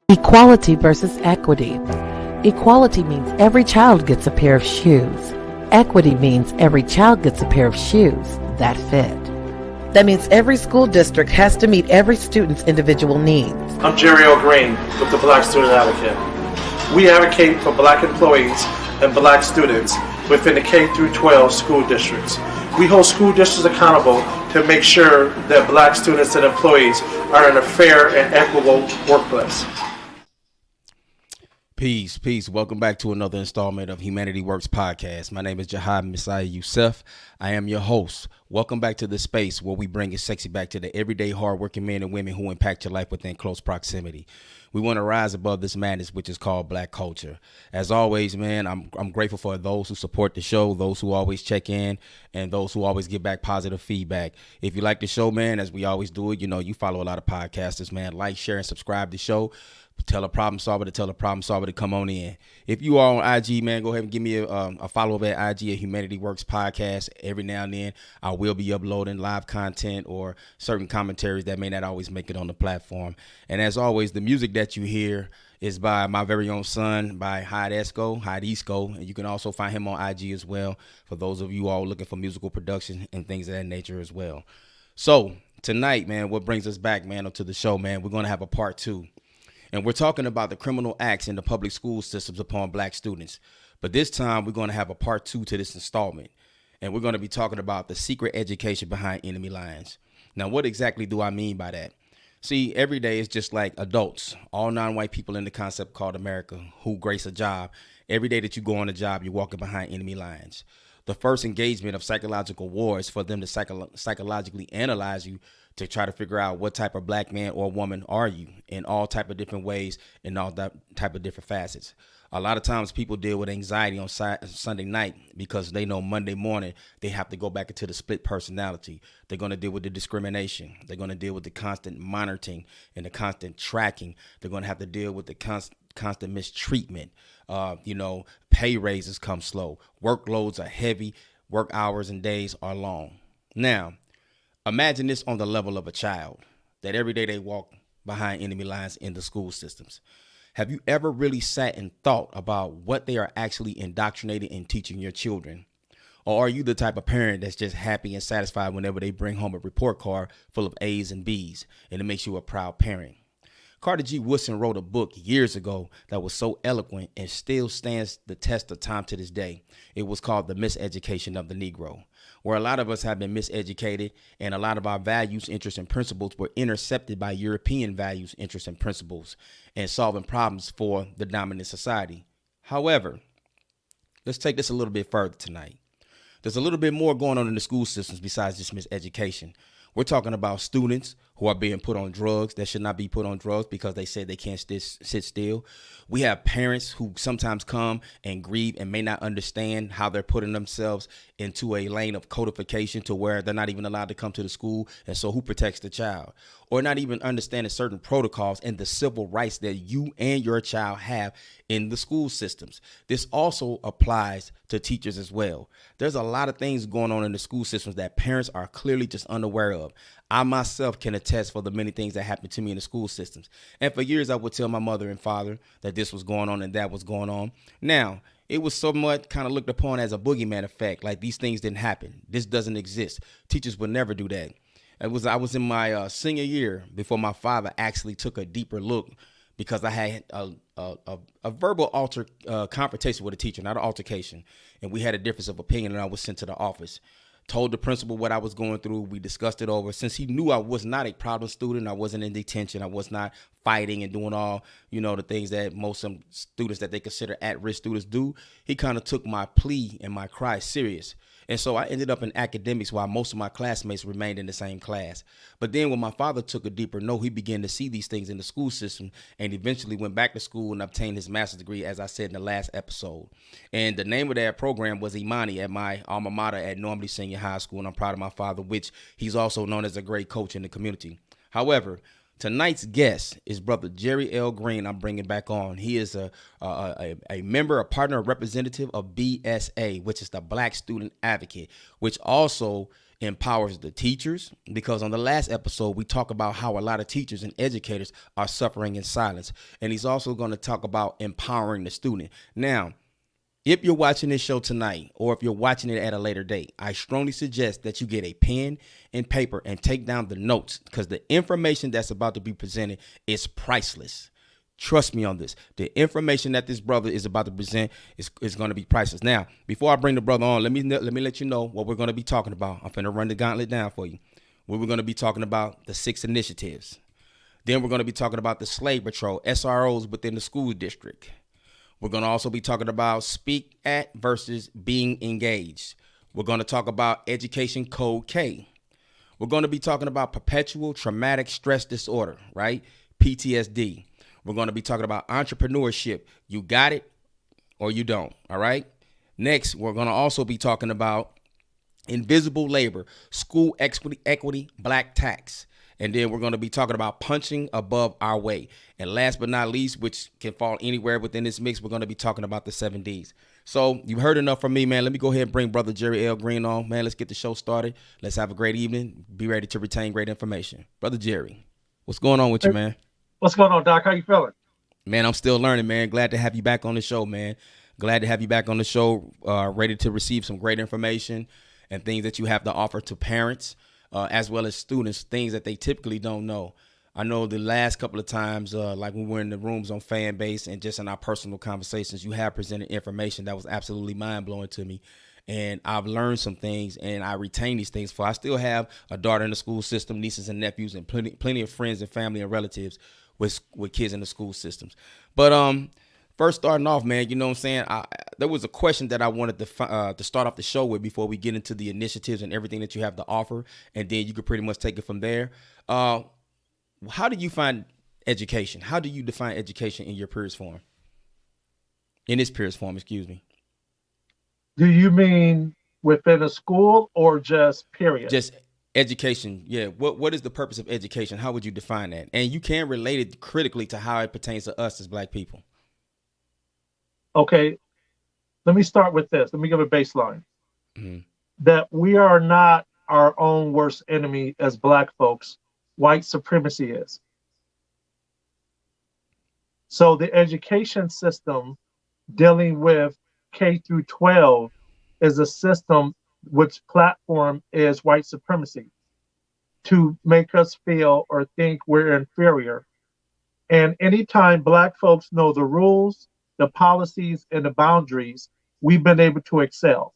Equality versus equity. Equality means every child gets a pair of shoes. Equity means every child gets a pair of shoes that fit. That means every school district has to meet every student's individual needs. I'm Jerry O'Green with the Black Student Advocate. We advocate for black employees and black students within the K-12 school districts. We hold school districts accountable to make sure that black students and employees are in a fair and equitable workplace. Peace. Welcome back to another installment of Huemanity Works podcast. My name is Jihad Messiah Youssef. I am your host. Welcome back to the space where we bring it sexy back to the everyday hardworking men and women who impact your life within close proximity. We want to rise above this madness, which is called black culture. As always, man, I'm grateful for those who support the show, those who always check in, and those who always give back positive feedback. If you like the show, man, as we always do it, you follow a lot of podcasters, man. Like, share, and subscribe to the show. Tell a problem solver to come on in. If you are on IG, man, go ahead and give me a follow up at IG at Huemanity Works Podcast. Every now and then I will be uploading live content or certain commentaries that may not always make it on the platform. And as always, the music that you hear is by my very own son, by Hyde Isco. And you can also find him on IG as well, for those of you all looking for musical production and things of that nature as well. So tonight, man, what brings us back, man, to the show, man, we're going to have a part 2. And we're talking about the criminal acts in the public school systems upon black students. But this time we're going to have a part 2 to this installment. And we're going to be talking about the secret education behind enemy lines. Now, what exactly do I mean by that? See, every day is just like adults, all non-white people in the concept called America who grace a job. Every day that you go on a job, you're walking behind enemy lines. The first engagement of psychological war is for them to psychologically analyze you, to try to figure out what type of black man or woman are you in all type of different ways and all that type of different facets. A lot of times people deal with anxiety on Sunday night because they know Monday morning they have to go back into the split personality. They're going to deal with the discrimination. They're going to deal with the constant monitoring and the constant tracking. They're going to have to deal with the constant mistreatment. Pay raises come slow. Workloads are heavy. Work hours and days are long. Now, imagine this on the level of a child, that every day they walk behind enemy lines in the school systems. Have you ever really sat and thought about what they are actually indoctrinating and teaching your children? Or are you the type of parent that's just happy and satisfied whenever they bring home a report card full of A's and B's and it makes you a proud parent? Carter G. Woodson wrote a book years ago that was so eloquent and still stands the test of time to this day. It was called The Miseducation of the Negro, where a lot of us have been miseducated and a lot of our values, interests, and principles were intercepted by European values, interests, and principles and solving problems for the dominant society. However, let's take this a little bit further tonight. There's a little bit more going on in the school systems besides just miseducation. We're talking about students who are being put on drugs that should not be put on drugs because they said they can't sit still. We have parents who sometimes come and grieve and may not understand how they're putting themselves into a lane of codification to where they're not even allowed to come to the school. And so who protects the child? Or not even understanding certain protocols and the civil rights that you and your child have in the school systems. This also applies to teachers as well. There's a lot of things going on in the school systems that parents are clearly just unaware of. I myself can attest for the many things that happened to me in the school systems. And for years, I would tell my mother and father that this was going on and that was going on. Now, it was somewhat kind of looked upon as a boogeyman effect, like these things didn't happen. This doesn't exist. Teachers would never do that. I was in my senior year before my father actually took a deeper look, because I had a verbal confrontation with a teacher, not an altercation. And we had a difference of opinion, and I was sent to the office. Told the principal what I was going through. We discussed it over. Since he knew I was not a problem student, I wasn't in detention, I was not fighting and doing all, the things that most some students that they consider at-risk students do. He kind of took my plea and my cry serious. And so I ended up in academics while most of my classmates remained in the same class. But then when my father took a deeper note, he began to see these things in the school system and eventually went back to school and obtained his master's degree, as I said in the last episode. And the name of that program was Imani at my alma mater at Normandy Senior High School. And I'm proud of my father, which he's also known as a great coach in the community. However, tonight's guest is Brother Jerry L. Green. I'm bringing back on. He is a member, a partner, a representative of BSA, which is the Black Student Advocate, which also empowers the teachers, because on the last episode, we talk about how a lot of teachers and educators are suffering in silence. And he's also going to talk about empowering the student. Now, if you're watching this show tonight, or if you're watching it at a later date, I strongly suggest that you get a pen and paper and take down the notes, because the information that's about to be presented is priceless. Trust me on this. The information that this brother is about to present is going to be priceless. Now, before I bring the brother on, let me let you know what we're going to be talking about. I'm going to run the gauntlet down for you. We're going to be talking about the 6 initiatives. Then we're going to be talking about the Slave Patrol, SROs within the school district. We're going to also be talking about speak at versus being engaged. We're going to talk about Education Code K. We're going to be talking about perpetual traumatic stress disorder, right? PTSD. We're going to be talking about entrepreneurship. You got it or you don't, all right? Next, we're going to also be talking about invisible labor, school equity, black tax. And then we're going to be talking about punching above our weight. And last but not least, which can fall anywhere within this mix, we're going to be talking about the 7 Ds. So you've heard enough from me, man. Let me go ahead and bring Brother Jerry L. Green on. Man, let's get the show started. Let's have a great evening. Be ready to retain great information. Brother Jerry, what's going on with you, man? What's going on, Doc? How you feeling? Man, I'm still learning, man. Glad to have you back on the show, man. Glad to have you back on the show, ready to receive some great information and things that you have to offer to parents. As well as students, things that they typically don't know. I know the last couple of times, like when we were in the rooms on fan base and just in our personal conversations, you have presented information that was absolutely mind-blowing to me. And I've learned some things, and I retain these things. For I still have a daughter in the school system, nieces and nephews, and plenty of friends and family and relatives with kids in the school systems. But first, starting off, man, you know what I'm saying? There was a question that I wanted to start off the show with before we get into the initiatives and everything that you have to offer, and then you could pretty much take it from there. How do you find education? How do you define education in your peers form? In this peers form, excuse me. Do you mean within a school or just period? Just education, yeah. What is the purpose of education? How would you define that? And you can relate it critically to how it pertains to us as Black people. Okay, let me start with this. Let me give a baseline. Mm-hmm. That we are not our own worst enemy as Black folks. White supremacy is. So the education system dealing with K-12 is a system which platform is white supremacy to make us feel or think we're inferior. And anytime Black folks know the rules, the policies, and the boundaries, we've been able to excel,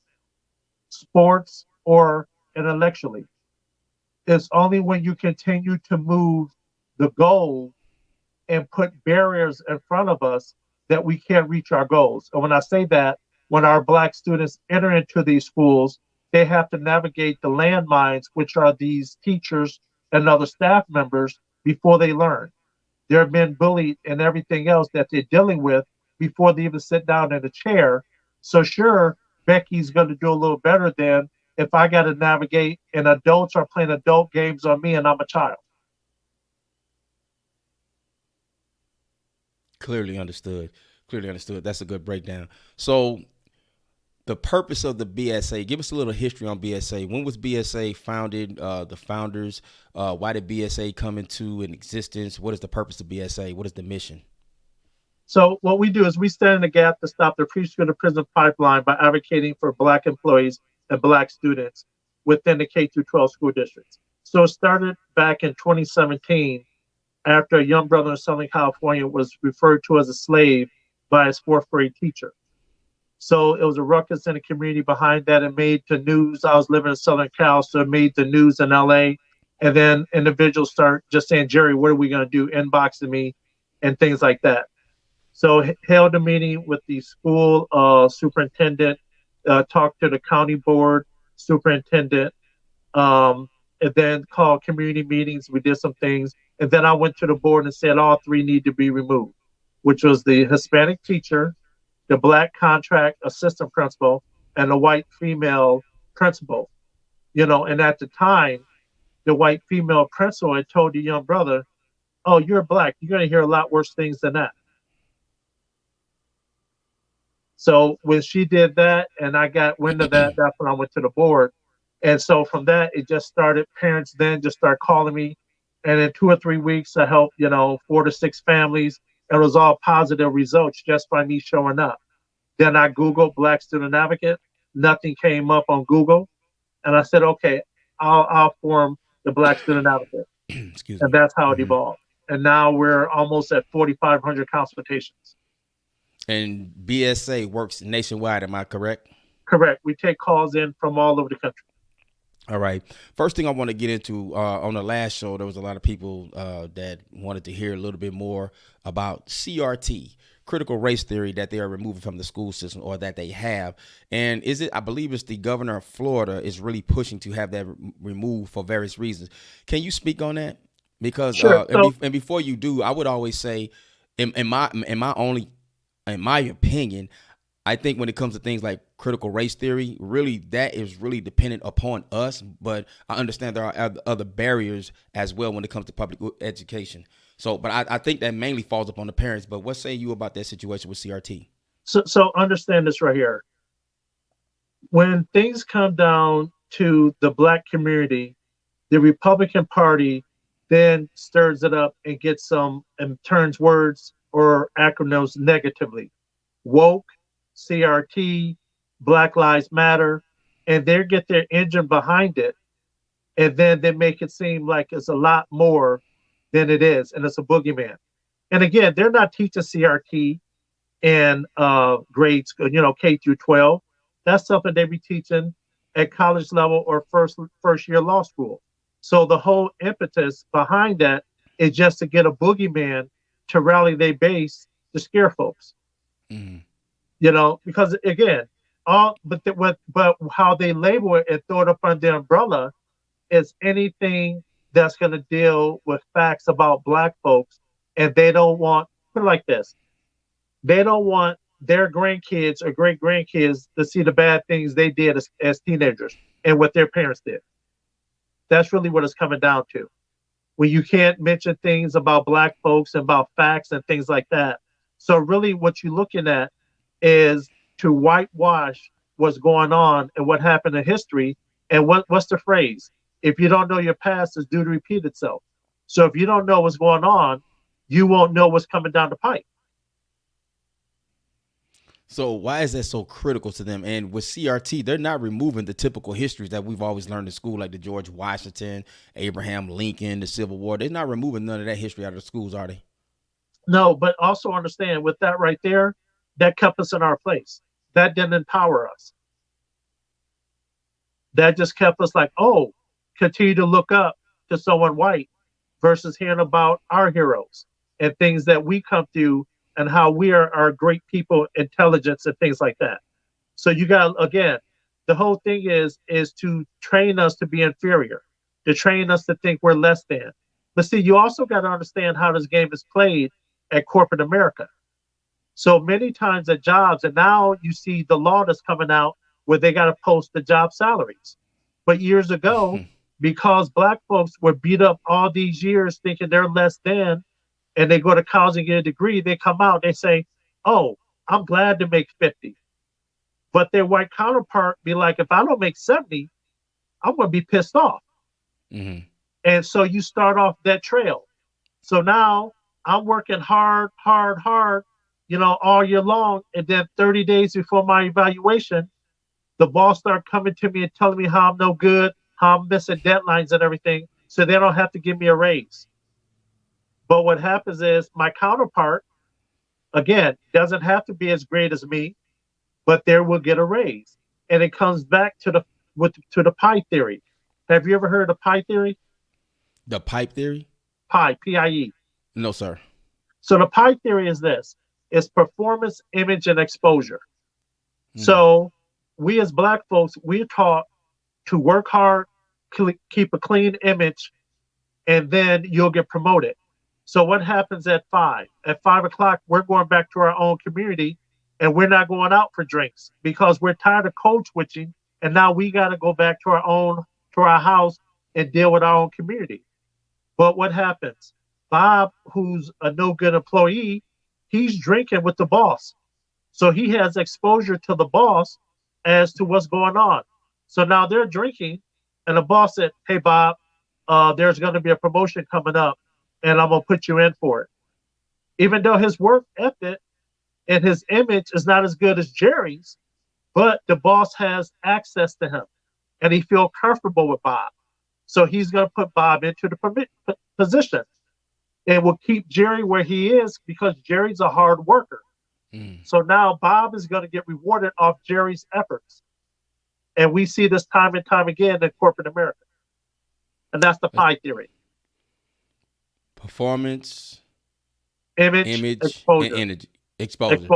sports or intellectually. It's only when you continue to move the goal and put barriers in front of us that we can't reach our goals. And when I say that, when our Black students enter into these schools, they have to navigate the landmines, which are these teachers and other staff members, before they learn. They're being bullied and everything else that they're dealing with before they even sit down in a chair. So sure, Becky's going to do a little better than if I got to navigate and adults are playing adult games on me and I'm a child. Clearly understood. That's a good breakdown. So the purpose of the BSA, give us a little history on BSA. When was BSA founded? The founders, why did BSA come into an existence? What is the purpose of BSA? What is the mission? So what we do is we stand in the gap to stop the preschool to prison pipeline by advocating for Black employees and Black students within the K-12 school districts. So it started back in 2017 after a young brother in Southern California was referred to as a slave by his 4th grade teacher. So it was a ruckus in the community behind that. It made the news. I was living in Southern Cal, so it made the news in LA. And then individuals start just saying, Jerry, what are we going to do? Inboxing me. and things like that. So held a meeting with the school superintendent, talked to the county board superintendent, um, and then called community meetings. We did some things, and then I went to the board and said all three need to be removed, which was the Hispanic teacher, the black contract assistant principal, and the white female principal. And at the time, the white female principal had told the young brother, "Oh, you're black. You're going to hear a lot worse things than that." So when she did that and I got wind of that, that's when I went to the board. And so from that, it just started. Parents then just start calling me. And in 2 or 3 weeks, I helped, 4 to 6 families. And it was all positive results just by me showing up. Then I Googled Black Student Advocate. Nothing came up on Google. And I said, okay, I'll form the Black Student Advocate. Excuse And me. that's how it evolved. And now we're almost at 4,500 consultations. And BSA works nationwide, am I correct? Correct. We take calls in from all over the country. All right. First thing I want to get into, on the last show, there was a lot of people that wanted to hear a little bit more about CRT, critical race theory, that they are removing from the school system, or that they have. And I believe it's the governor of Florida is really pushing to have that removed for various reasons. Can you speak on that? Because Sure. and before you do, I would always say, in my opinion, I think when it comes to things like critical race theory, really that is really dependent upon us. But I understand there are other barriers as well when it comes to public education. So, but I think that mainly falls upon the parents. But what say you about that situation with CRT? So understand this right here. When things come down to the black community, the Republican Party then stirs it up and gets some and turns words or acronyms negatively. Woke, CRT, Black Lives Matter, and they get their engine behind it, and then they make it seem like it's a lot more than it is, and it's a boogeyman. And again, they're not teaching CRT in grades, K-12. That's something they be teaching at college level or first year law school. So the whole impetus behind that is just to get a boogeyman to rally their base to scare folks. Mm-hmm. Because again, but how they label it and throw it up under the umbrella is anything that's going to deal with facts about black folks, and they don't want, put it like this, they don't want their grandkids or great grandkids to see the bad things they did as teenagers and what their parents did. That's really what it's coming down to. When you can't mention things about black folks and about facts and things like that. So really what you're looking at is to whitewash what's going on and what happened in history. And what's the phrase? If you don't know your past, it's due to repeat itself. So if you don't know what's going on, you won't know what's coming down the pipe. So why is that so critical to them? And with CRT, they're not removing the typical histories that we've always learned in school, like the George Washington, Abraham Lincoln, the Civil War. They're not removing none of that history out of the schools, are they? No, but also understand with that right there, that kept us in our place. That didn't empower us. That just kept us like, oh, continue to look up to someone white versus hearing about our heroes and things that we come through and how we are great people, intelligence and things like that. So you got, again, the whole thing is to train us to be inferior, to train us to think we're less than. But see, you also got to understand how this game is played at corporate America. So many times at jobs, and now you see the law that's coming out where they got to post the job salaries. But years ago, because black folks were beat up all these years thinking they're less than, and they go to college and get a degree, they come out, they say, oh, I'm glad to make 50. But their white counterpart be like, if I don't make 70, I'm going to be pissed off. Mm-hmm. And so you start off that trail. So now I'm working hard, all year long. And then 30 days before my evaluation, the boss start coming to me and telling me how I'm no good, how I'm missing deadlines and everything. So they don't have to give me a raise. But what happens is my counterpart, again, doesn't have to be as great as me, but they will get a raise. And it comes back to the pie theory. Have you ever heard of pie theory? The pipe theory? Pie, P-I-E. No, sir. So the pie theory is this: it's performance, image, and exposure. Mm. So we as Black folks, we're taught to work hard, keep a clean image, and then you'll get promoted. So what happens at 5? At 5 o'clock, we're going back to our own community, and we're not going out for drinks because we're tired of code switching, and now we got to go back to our house and deal with our own community. But what happens? Bob, who's a no good employee, he's drinking with the boss. So he has exposure to the boss as to what's going on. So now they're drinking, and the boss said, "Hey, Bob, there's going to be a promotion coming up, and I'm going to put you in for it." Even though his work ethic and his image is not as good as Jerry's, but the boss has access to him, and he feels comfortable with Bob. So he's going to put Bob into the position and will keep Jerry where he is because Jerry's a hard worker. Mm. So now Bob is going to get rewarded off Jerry's efforts. And we see this time and time again in corporate America. And that's the pie theory. Performance, Image, exposure. and energy. Exposure.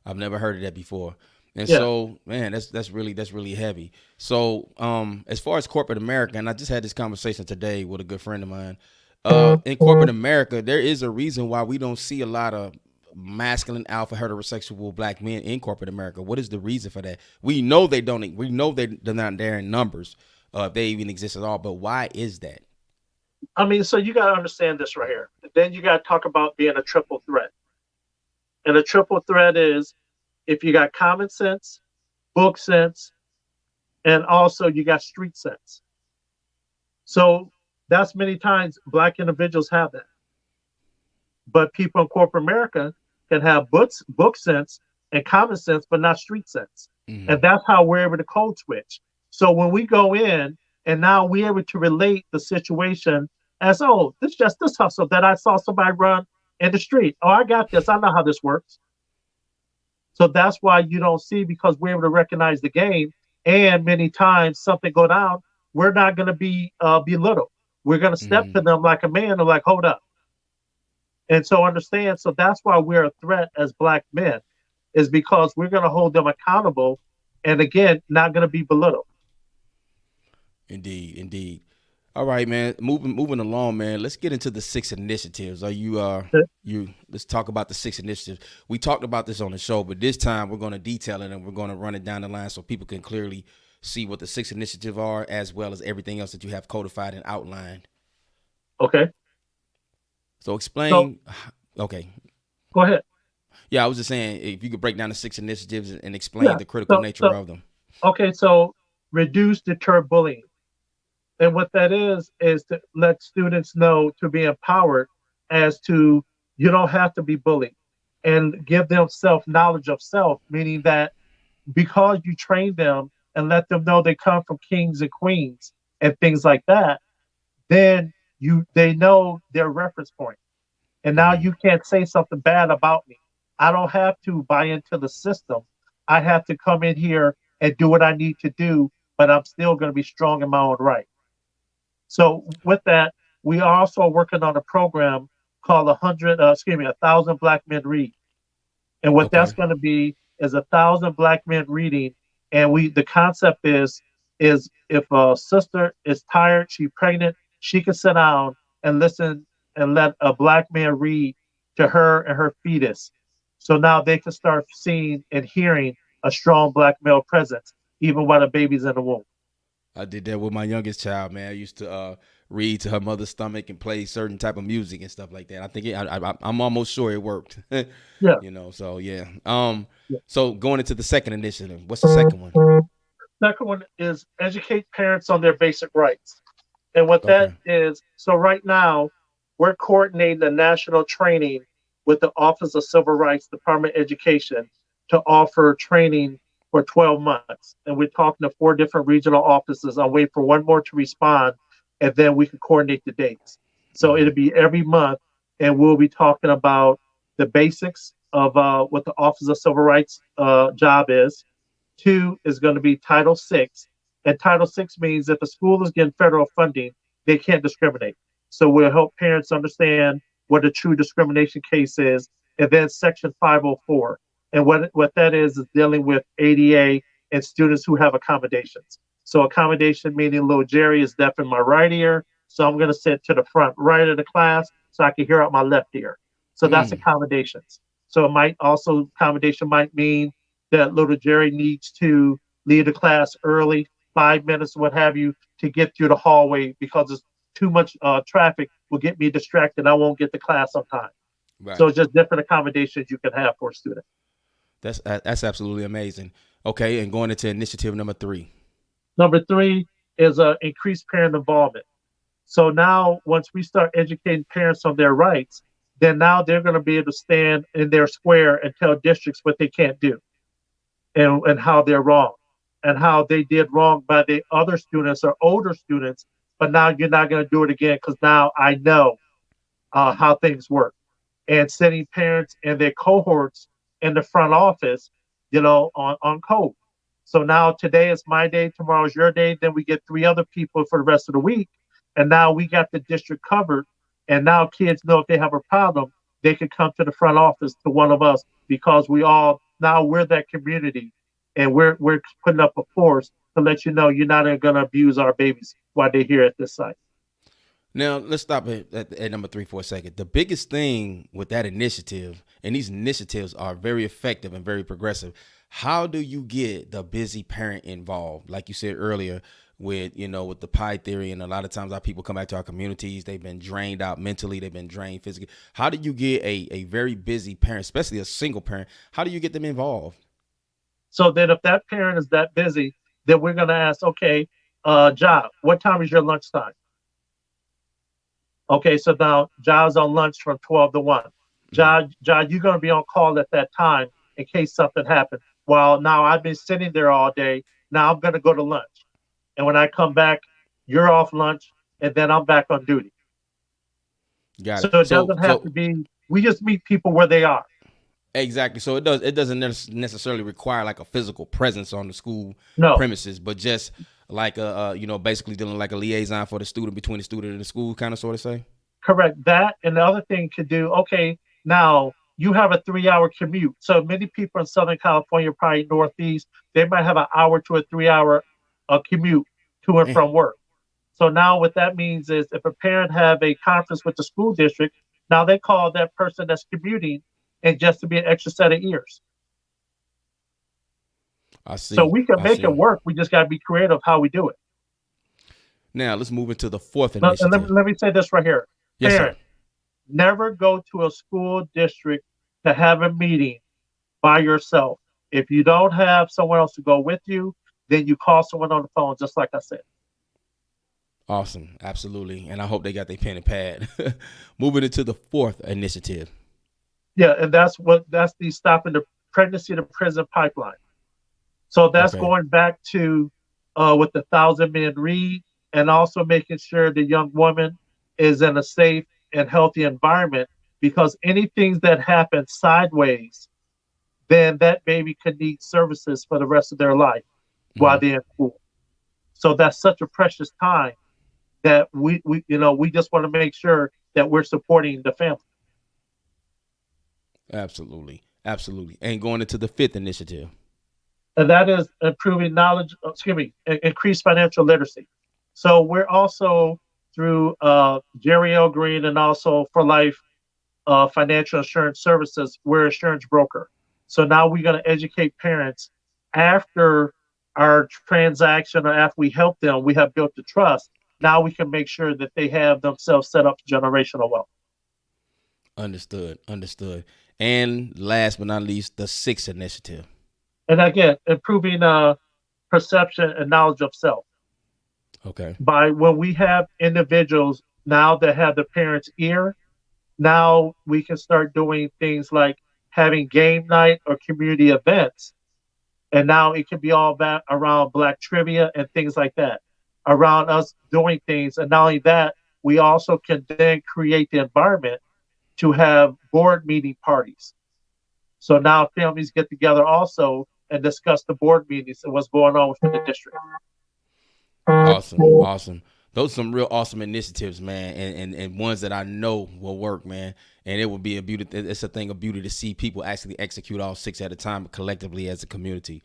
I've never heard of that before. And so, man, that's really heavy. So, as far as corporate America, and I just had this conversation today with a good friend of mine. In corporate America, there is a reason why we don't see a lot of masculine, alpha, heterosexual Black men in corporate America. What is the reason for that? We know they don't. We know they're not there in numbers, if they even exist at all. But why is that? I mean, so you got to understand this right here. Then you got to talk about being a triple threat. And a triple threat is if you got common sense, book sense, and also you got street sense. So that's many times Black individuals have that. But people in corporate America can have book sense and common sense, but not street sense. Mm-hmm. And that's how we're able to code switch. So when we go in and now we're able to relate the situation as, oh, this just this hustle that I saw somebody run in the street. Oh, I got this. I know how this works. So that's why you don't see, because we're able to recognize the game. And many times something go down, we're not going to be belittled. We're going to step to them like a man and like, hold up. And so understand, so that's why we're a threat as Black men, is because we're going to hold them accountable and, again, not going to be belittled. Indeed. All right, man. Moving along, man. Let's get into the 6 initiatives. Let's talk about the 6 initiatives. We talked about this on the show, but this time we're going to detail it and we're going to run it down the line so people can clearly see what the 6 initiatives are, as well as everything else that you have codified and outlined. Okay. So explain. Okay. Go ahead. Yeah, I was just saying, if you could break down the 6 initiatives and explain the critical nature of them. Okay, so reduce, deter bullying. And what that is to let students know, to be empowered as to, you don't have to be bullied, and give them knowledge of self, meaning that because you train them and let them know they come from kings and queens and things like that, then they know their reference point. And now you can't say something bad about me. I don't have to buy into the system. I have to come in here and do what I need to do, but I'm still going to be strong in my own right. So with that, we are also working on a program called 1,000 Black Men Read. And what that's going to be is 1,000 Black men reading. And the concept is if a sister is tired, she's pregnant, she can sit down and listen and let a Black man read to her and her fetus. So now they can start seeing and hearing a strong Black male presence, even while the baby's in the womb. I did that with my youngest child, man. I used to read to her mother's stomach and play certain type of music and stuff like that. I think I'm almost sure it worked. Yeah. So yeah. So going into the 2nd initiative, what's the second one? Second one is educate parents on their basic rights. And what that is, so right now we're coordinating a national training with the Office of Civil Rights, Department of Education, to offer training for 12 months. And we're talking to 4 different regional offices. I'll wait for one more to respond, and then we can coordinate the dates. So it'll be every month, and we'll be talking about the basics of what the Office of Civil Rights job is. 2 is going to be Title VI. And Title VI means if a school is getting federal funding, they can't discriminate. So we'll help parents understand what a true discrimination case is, and then Section 504. And what that is dealing with ADA and students who have accommodations. So accommodation meaning little Jerry is deaf in my right ear, so I'm going to sit to the front right of the class so I can hear out my left ear. So that's accommodations. So it might also, accommodation might mean that little Jerry needs to leave the class early, 5 minutes, what have you, to get through the hallway because it's too much traffic will get me distracted. I won't get to class on time. Right. So it's just different accommodations you can have for a student. That's absolutely amazing. Okay, and going into initiative number 3. Number 3 is increased parent involvement. So now once we start educating parents on their rights, then now they're going to be able to stand in their square and tell districts what they can't do and how they're wrong and how they did wrong by the other students or older students. But now you're not going to do it again because now I know how things work. And sending parents and their cohorts in the front office, on code. So now today is my day, tomorrow is your day. Then we get 3 other people for the rest of the week. And now we got the district covered. And now kids know if they have a problem, they can come to the front office to one of us because we're that community. And we're putting up a force to let you know you're not going to abuse our babies while they're here at this site. Now, let's stop at number 3 for a second. The biggest thing with that initiative, and these initiatives are very effective and very progressive, how do you get the busy parent involved? Like you said earlier, with the pie theory, and a lot of times our people come back to our communities, they've been drained out mentally, they've been drained physically. How do you get a very busy parent, especially a single parent, how do you get them involved? So then if that parent is that busy, then we're going to ask, okay, Ja, what time is your lunchtime? Okay, so now Ja's on lunch from 12 to 1. Ja, you're going to be on call at that time in case something happens. Well, now I've been sitting there all day. Now I'm going to go to lunch. And when I come back, you're off lunch, and then I'm back on duty. Got it. So it doesn't have to be, we just meet people where they are. Exactly. So it doesn't necessarily require like a physical presence on the school premises, but just like basically dealing like a liaison for the student, between the student and the school, kind of sort of say. Correct. That, and the other thing could do, okay, now you have a 3-hour commute. So many people in Southern California, probably Northeast, they might have an hour to a 3-hour commute to and from work. So now what that means is if a parent have a conference with the school district, now they call that person that's commuting and just to be an extra set of ears. I see. So we can make it work. We just got to be creative how we do it. Now let's move into the 4th initiative. Let me say this right here. Yes, parent, sir. Never go to a school district to have a meeting by yourself. If you don't have someone else to go with you, then you call someone on the phone, just like I said. Awesome. Absolutely. And I hope they got their pen and pad. Moving into the 4th initiative. Yeah, and that's the stopping the pregnancy to prison pipeline. So that's going back to with the 1,000 Men Read, and also making sure the young woman is in a safe and healthy environment, because anything that happens sideways, then that baby could need services for the rest of their life while they're in school. So that's such a precious time that we just want to make sure that we're supporting the family. Absolutely. And going into the 5th initiative. And that is improving knowledge, increased financial literacy. So we're also through Jerry L. Green and also For Life Financial Insurance Services, we're an insurance broker. So now we're going to educate parents after our transaction or after we help them, we have built the trust. Now we can make sure that they have themselves set up for generational wealth. Understood. And last but not least, the 6th initiative. And again, improving perception and knowledge of self. Okay. By when we have individuals now that have the parents' ear, now we can start doing things like having game night or community events. And now it can be all about around Black trivia and things like that, around us doing things. And not only that, we also can then create the environment to have board meeting parties. So now families get together also and discuss the board meetings and what's going on within the district. Awesome. Those are some real awesome initiatives, man, and ones that I know will work, man. And it will be a beauty. It's a thing of beauty to see people actually execute all 6 at a time collectively as a community.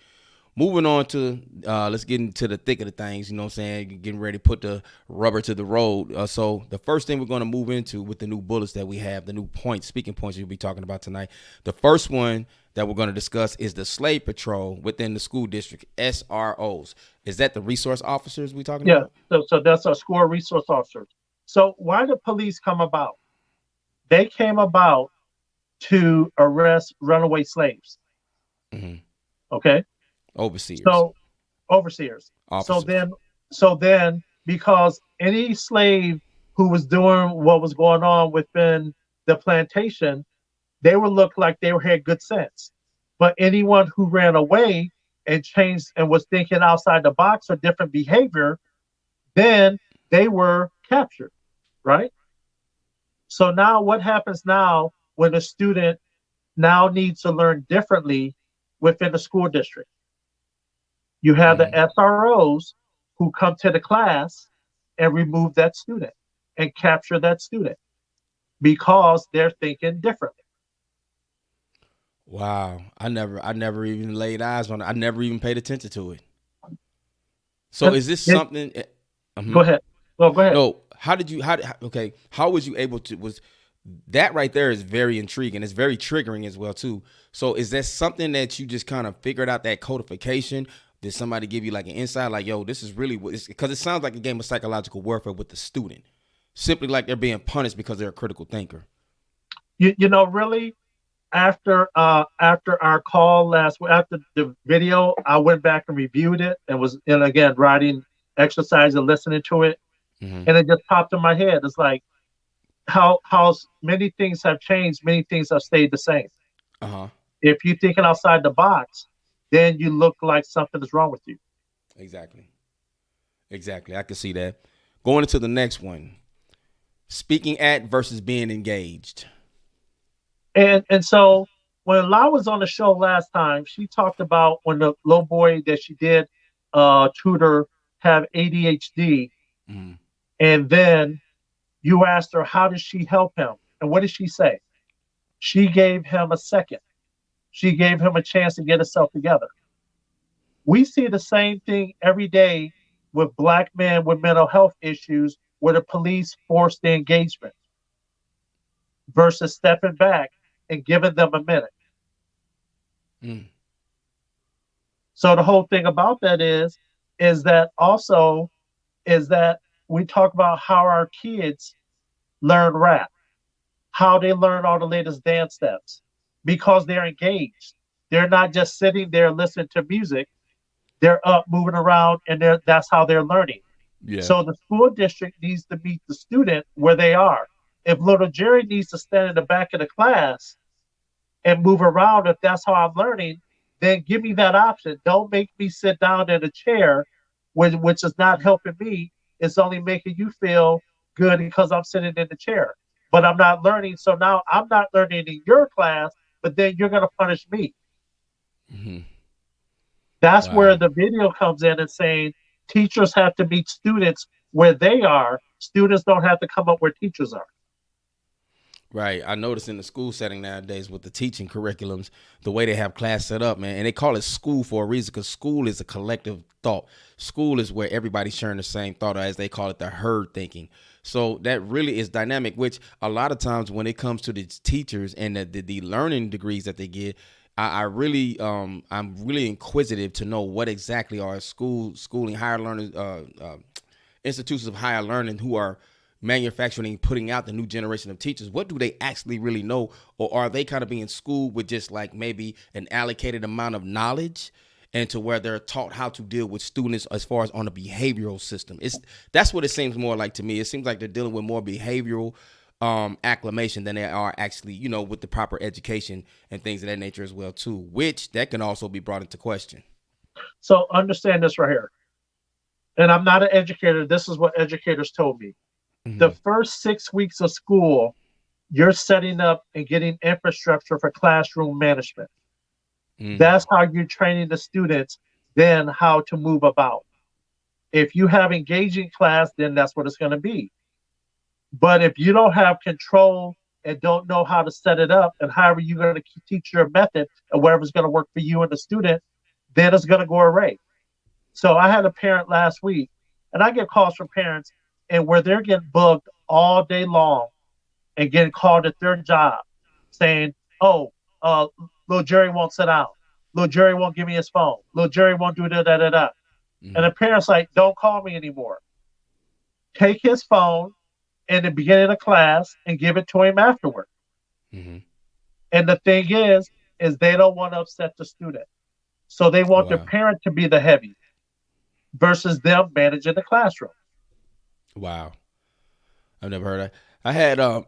Moving on to, let's get into the thick of the things, you know what I'm saying? Getting ready to put the rubber to the road. So the first thing we're going to move into with the new bullets that we have, the new points, speaking points you'll be talking about tonight. The first one that we're going to discuss is the slave patrol within the school district, SROs. Is that the resource officers we talking about? Yeah, so that's our school resource officers. So why did police come about? They came about to arrest runaway slaves. Mm-hmm. Okay. Overseers. So overseers. Officers. So then, because any slave who was doing what was going on within the plantation, they would look like they had good sense. But anyone who ran away and changed and was thinking outside the box or different behavior, then they were captured, right? So now what happens now when a student now needs to learn differently within the school district? You have the SROs who come to the class and remove that student and capture that student because they're thinking differently. Wow. I never even laid eyes on it. I never even paid attention to it. So is this something? Go ahead. Well, go ahead. No, how was you able to, was that right there is very intriguing. It's very triggering as well too. So is that something that you just kind of figured out, that codification? Did somebody give you like an insight, like, yo, this is really what it's, because it sounds like a game of psychological warfare with the student, simply like they're being punished because they're a critical thinker. You know, really, after our call last week, after the video, I went back and reviewed it and again writing exercise and listening to it, and it just popped in my head. It's like how many things have changed, many things have stayed the same. If you're thinking outside the box, then you look like something is wrong with you. Exactly. I can see that. Going into the next one, speaking at versus being engaged. And so when La was on the show last time, she talked about when the little boy that she did tutor have ADHD, and then you asked her, how did she help him? And what did she say? She gave him a second. She gave him a chance to get himself together. We see the same thing every day with Black men with mental health issues where the police force the engagement versus stepping back and giving them a minute. So the whole thing about that is that we talk about how our kids learn rap, how they learn all the latest dance steps, because they're engaged. They're not just sitting there listening to music. They're up, moving around, and that's how they're learning. Yeah. So the school district needs to meet the student where they are. If little Jerry needs to stand in the back of the class and move around, if that's how I'm learning, then give me that option. Don't make me sit down in a chair, which is not helping me. It's only making you feel good because I'm sitting in the chair. But I'm not learning. So now I'm not learning in your class, but then you're going to punish me. That's where the video comes in and saying teachers have to meet students where they are. Students don't have to come up where teachers are. Right. I noticed in the school setting nowadays with the teaching curriculums, the way they have class set up, man, and they call it school for a reason, because school is a collective thought. School is where everybody's sharing the same thought, or as they call it, the herd thinking. So that really is dynamic, which a lot of times when it comes to the teachers and the learning degrees that they get, I'm really inquisitive to know what exactly are schooling, higher learning, institutions of higher learning who are manufacturing, putting out the new generation of teachers. What do they actually really know? Or are they kind of being schooled with just like maybe an allocated amount of knowledge, and to where they're taught how to deal with students as far as on a behavioral system? That's what it seems more like to me. It seems like they're dealing with more behavioral acclimation than they are actually, with the proper education and things of that nature as well too, which that can also be brought into question. So understand this right here. And I'm not an educator. This is what educators told me. The first 6 weeks of school, you're setting up and getting infrastructure for classroom management. That's how you're training the students then how to move about. If you have engaging class, then that's what it's going to be. But if you don't have control and don't know how to set it up, and how are you going to teach your method and whatever's going to work for you and the student, then it's going to go array. So I had a parent last week, and I get calls from parents, and where they're getting bugged all day long and getting called at their job saying, oh, little Jerry won't sit down. Little Jerry won't give me his phone. Little Jerry won't do da-da-da-da. Mm-hmm. And the parent's like, don't call me anymore. Take his phone in the beginning of class and give it to him afterward. Mm-hmm. And the thing is they don't want to upset the student. So they want their parent to be the heavy versus them managing the classroom. Wow. I've never heard that. I had a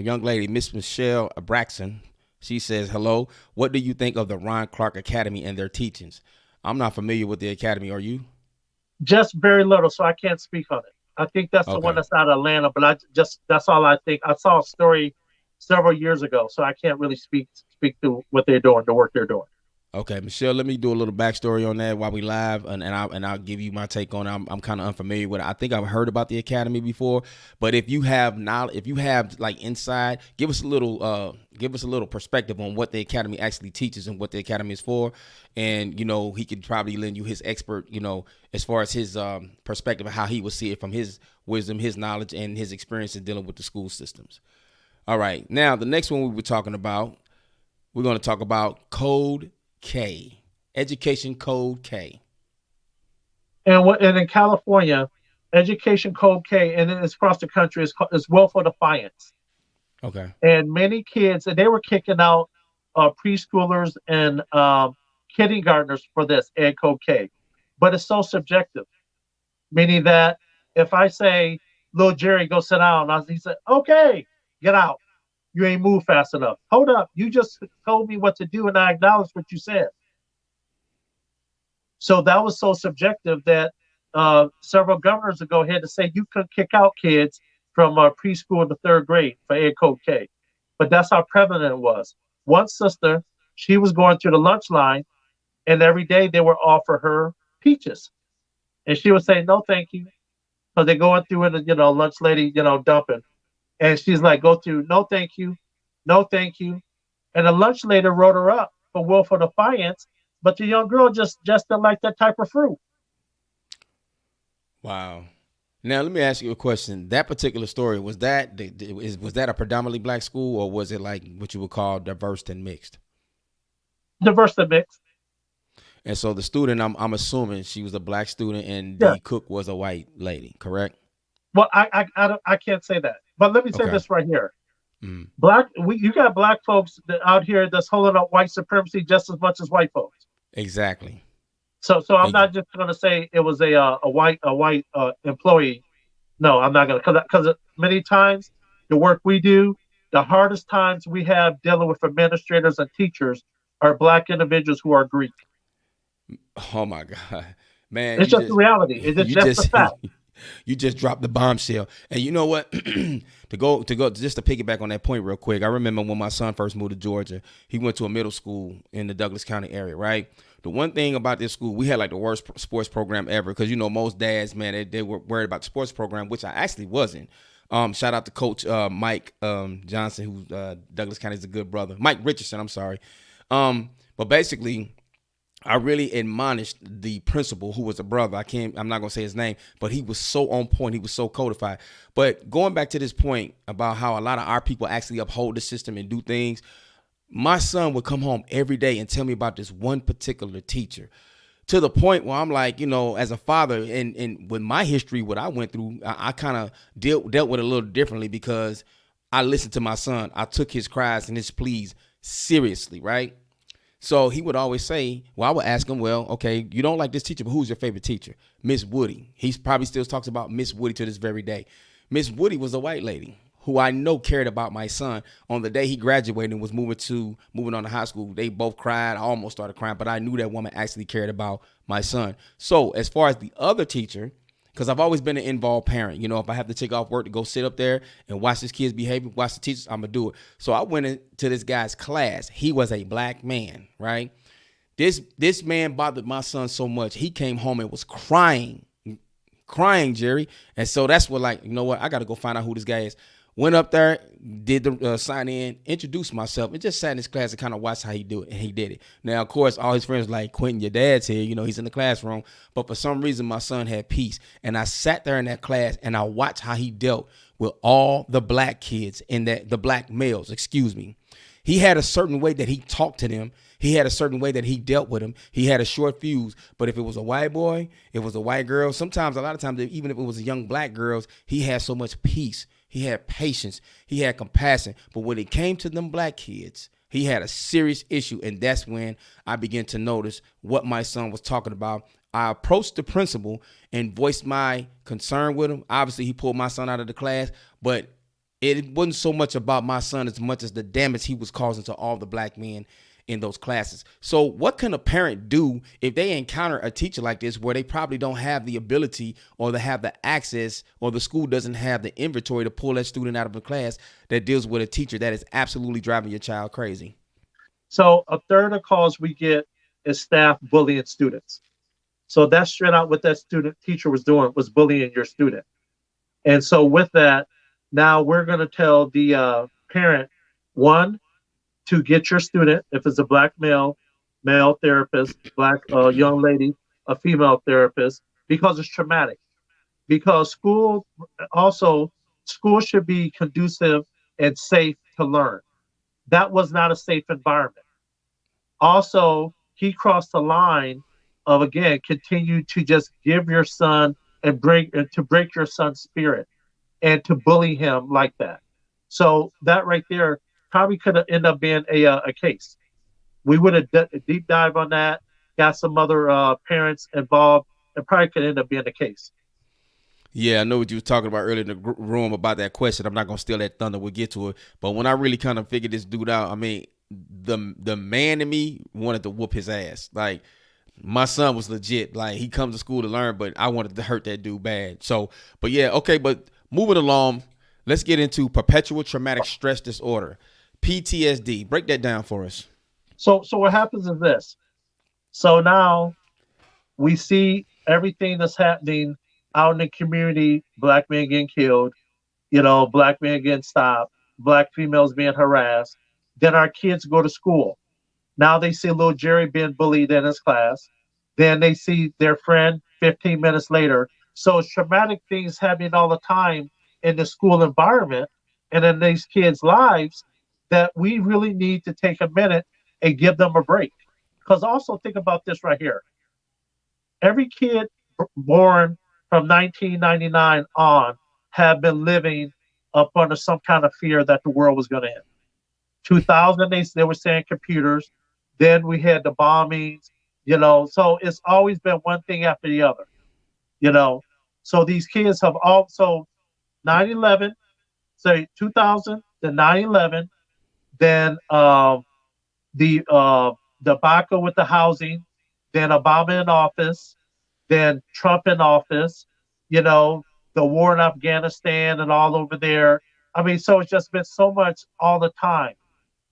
young lady, Miss Michelle Braxton. She says, hello, what do you think of the Ron Clark Academy and their teachings? I'm not familiar with the academy. Are you? Just very little, so I can't speak on it. I think that's the one that's out of Atlanta, but that's all I think. I saw a story several years ago, so I can't really speak to what they're doing, the work they're doing. Okay, Michelle, let me do a little backstory on that while we live, and I'll give you my take on it. I'm kind of unfamiliar with it. I think I've heard about the academy before, but if you have knowledge, if you have like inside, give us a little perspective on what the academy actually teaches and what the academy is for, and he could probably lend you his expert, as far as his perspective of how he would see it from his wisdom, his knowledge, and his experience in dealing with the school systems. All right, now the next one we were talking about, we're going to talk about Code K, Education Code K. And in California, Education Code K, and then it's across the country, is willful defiance. Okay. And many kids, and they were kicking out preschoolers and kindergartners for this Ed Code K. But it's so subjective, meaning that if I say, little Jerry, go sit down, he said, okay, get out. You ain't moved fast enough. Hold up. You just told me what to do, and I acknowledge what you said. So that was so subjective that several governors would go ahead and say you could kick out kids from preschool to third grade for Ed Code K. But that's how prevalent it was. One sister, she was going through the lunch line, and every day they would offer her peaches. And she would say, no, thank you. So they're going through it, lunch lady, dumping. And she's like, go through, no, thank you. No, thank you. And the lunch lady wrote her up for willful defiance, but the young girl just didn't like that type of fruit. Wow. Now, let me ask you a question. That particular story, was that a predominantly black school, or was it like what you would call diverse and mixed? Diverse and mixed. And so the student, I'm assuming she was a black student, and the cook was a white lady, correct? Well, I can't say that. But let me say this right here. Mm. You got black folks out here that's holding up white supremacy just as much as white folks. Exactly. So I'm not just going to say it was a white employee. No, I'm not going to, because many times the work we do, the hardest times we have dealing with administrators and teachers are black individuals who are Greek. Oh my God, man! It's just the reality. It's just a fact. You just dropped the bombshell. And you know what? to go just to piggyback on that point real quick. I remember when my son first moved to Georgia, he went to a middle school in the Douglas County area, right? The one thing about this school, we had like the worst sports program ever, because most dads, man, they were worried about the sports program, which I actually wasn't. Shout out to Coach Mike Johnson, who Douglas County is a good brother. Mike Richardson, I'm sorry. But basically, I really admonished the principal, who was a brother. I'm not going to say his name, but he was so on point. He was so codified. But going back to this point about how a lot of our people actually uphold the system and do things, my son would come home every day and tell me about this one particular teacher, to the point where I'm like, as a father, and with my history, what I went through, I kind of dealt with it a little differently, because I listened to my son. I took his cries and his pleas seriously, right? So he would always say, well, I would ask him, well, okay, you don't like this teacher, but who's your favorite teacher? Miss Woody. He probably still talks about Miss Woody to this very day. Miss Woody was a white lady who I know cared about my son. On the day he graduated and was moving on to high school, they both cried. I almost started crying, but I knew that woman actually cared about my son. So as far as the other teacher, because I've always been an involved parent. If I have to take off work to go sit up there and watch this kid's behavior, watch the teachers, I'm going to do it. So I went into this guy's class. He was a black man, right? This man bothered my son so much. He came home and was crying, Jerry. And so that's what, like, you know what? I got to go find out who this guy is. Went up there, did the sign in, introduced myself, and just sat in his class and kind of watched how he do it. And he did it. Now, of course, all his friends were like, Quentin, your dad's here. You know, he's in the classroom. But for some reason, my son had peace. And I sat there in that class and I watched how he dealt with all the black kids and the black males, excuse me. He had a certain way that he talked to them. He had a certain way that he dealt with them. He had a short fuse. But if it was a white boy, it was a white girl. Sometimes, a lot of times, even if it was a young black girls, he had so much peace. He had patience. He had compassion. But when it came to them black kids, he had a serious issue. And that's when I began to notice what my son was talking about. I approached the principal and voiced my concern with him. Obviously, he pulled my son out of the class, but it wasn't so much about my son as much as the damage he was causing to all the black men in those classes. So what can a parent do if they encounter a teacher like this, where they probably don't have the ability or they have the access, or the school doesn't have the inventory to pull that student out of a class that deals with a teacher that is absolutely driving your child crazy? So a third of calls we get is staff bullying students. So that's straight out what that student teacher was doing, was bullying your student. And so with that, now we're going to tell the parent, one, to get your student, if it's a black male therapist, black young lady, a female therapist, because it's traumatic. Because school should be conducive and safe to learn. That was not a safe environment. Also, he crossed the line of, again, continue to just give your son and break your son's spirit and to bully him like that. So that right there probably could have ended up being a case. We would have deep dive on that, got some other parents involved, and probably could end up being a case. Yeah, I know what you were talking about earlier in the room about that question. I'm not going to steal that thunder. We'll get to it. But when I really kind of figured this dude out, I mean, the man in me wanted to whoop his ass. Like, my son was legit. Like, he comes to school to learn, but I wanted to hurt that dude bad. So, but yeah, okay. But moving along, let's get into perpetual traumatic stress disorder. PTSD. Break that down for us. So what happens is this. So now we see everything that's happening out in the community, black men getting killed, black men getting stopped, black females being harassed. Then our kids go to school. Now they see little Jerry being bullied in his class. Then they see their friend 15 minutes later. So it's traumatic things happening all the time in the school environment and in these kids' lives, that we really need to take a minute and give them a break. Because also think about this right here. Every kid born from 1999 on have been living up under some kind of fear that the world was going to end. 2000, they were saying computers. Then we had the bombings, so it's always been one thing after the other, So these kids have also 9/11, say 2000 to 9/11, then the debacle with the housing, then Obama in office, then Trump in office, the war in Afghanistan and all over there. I mean, so it's just been so much all the time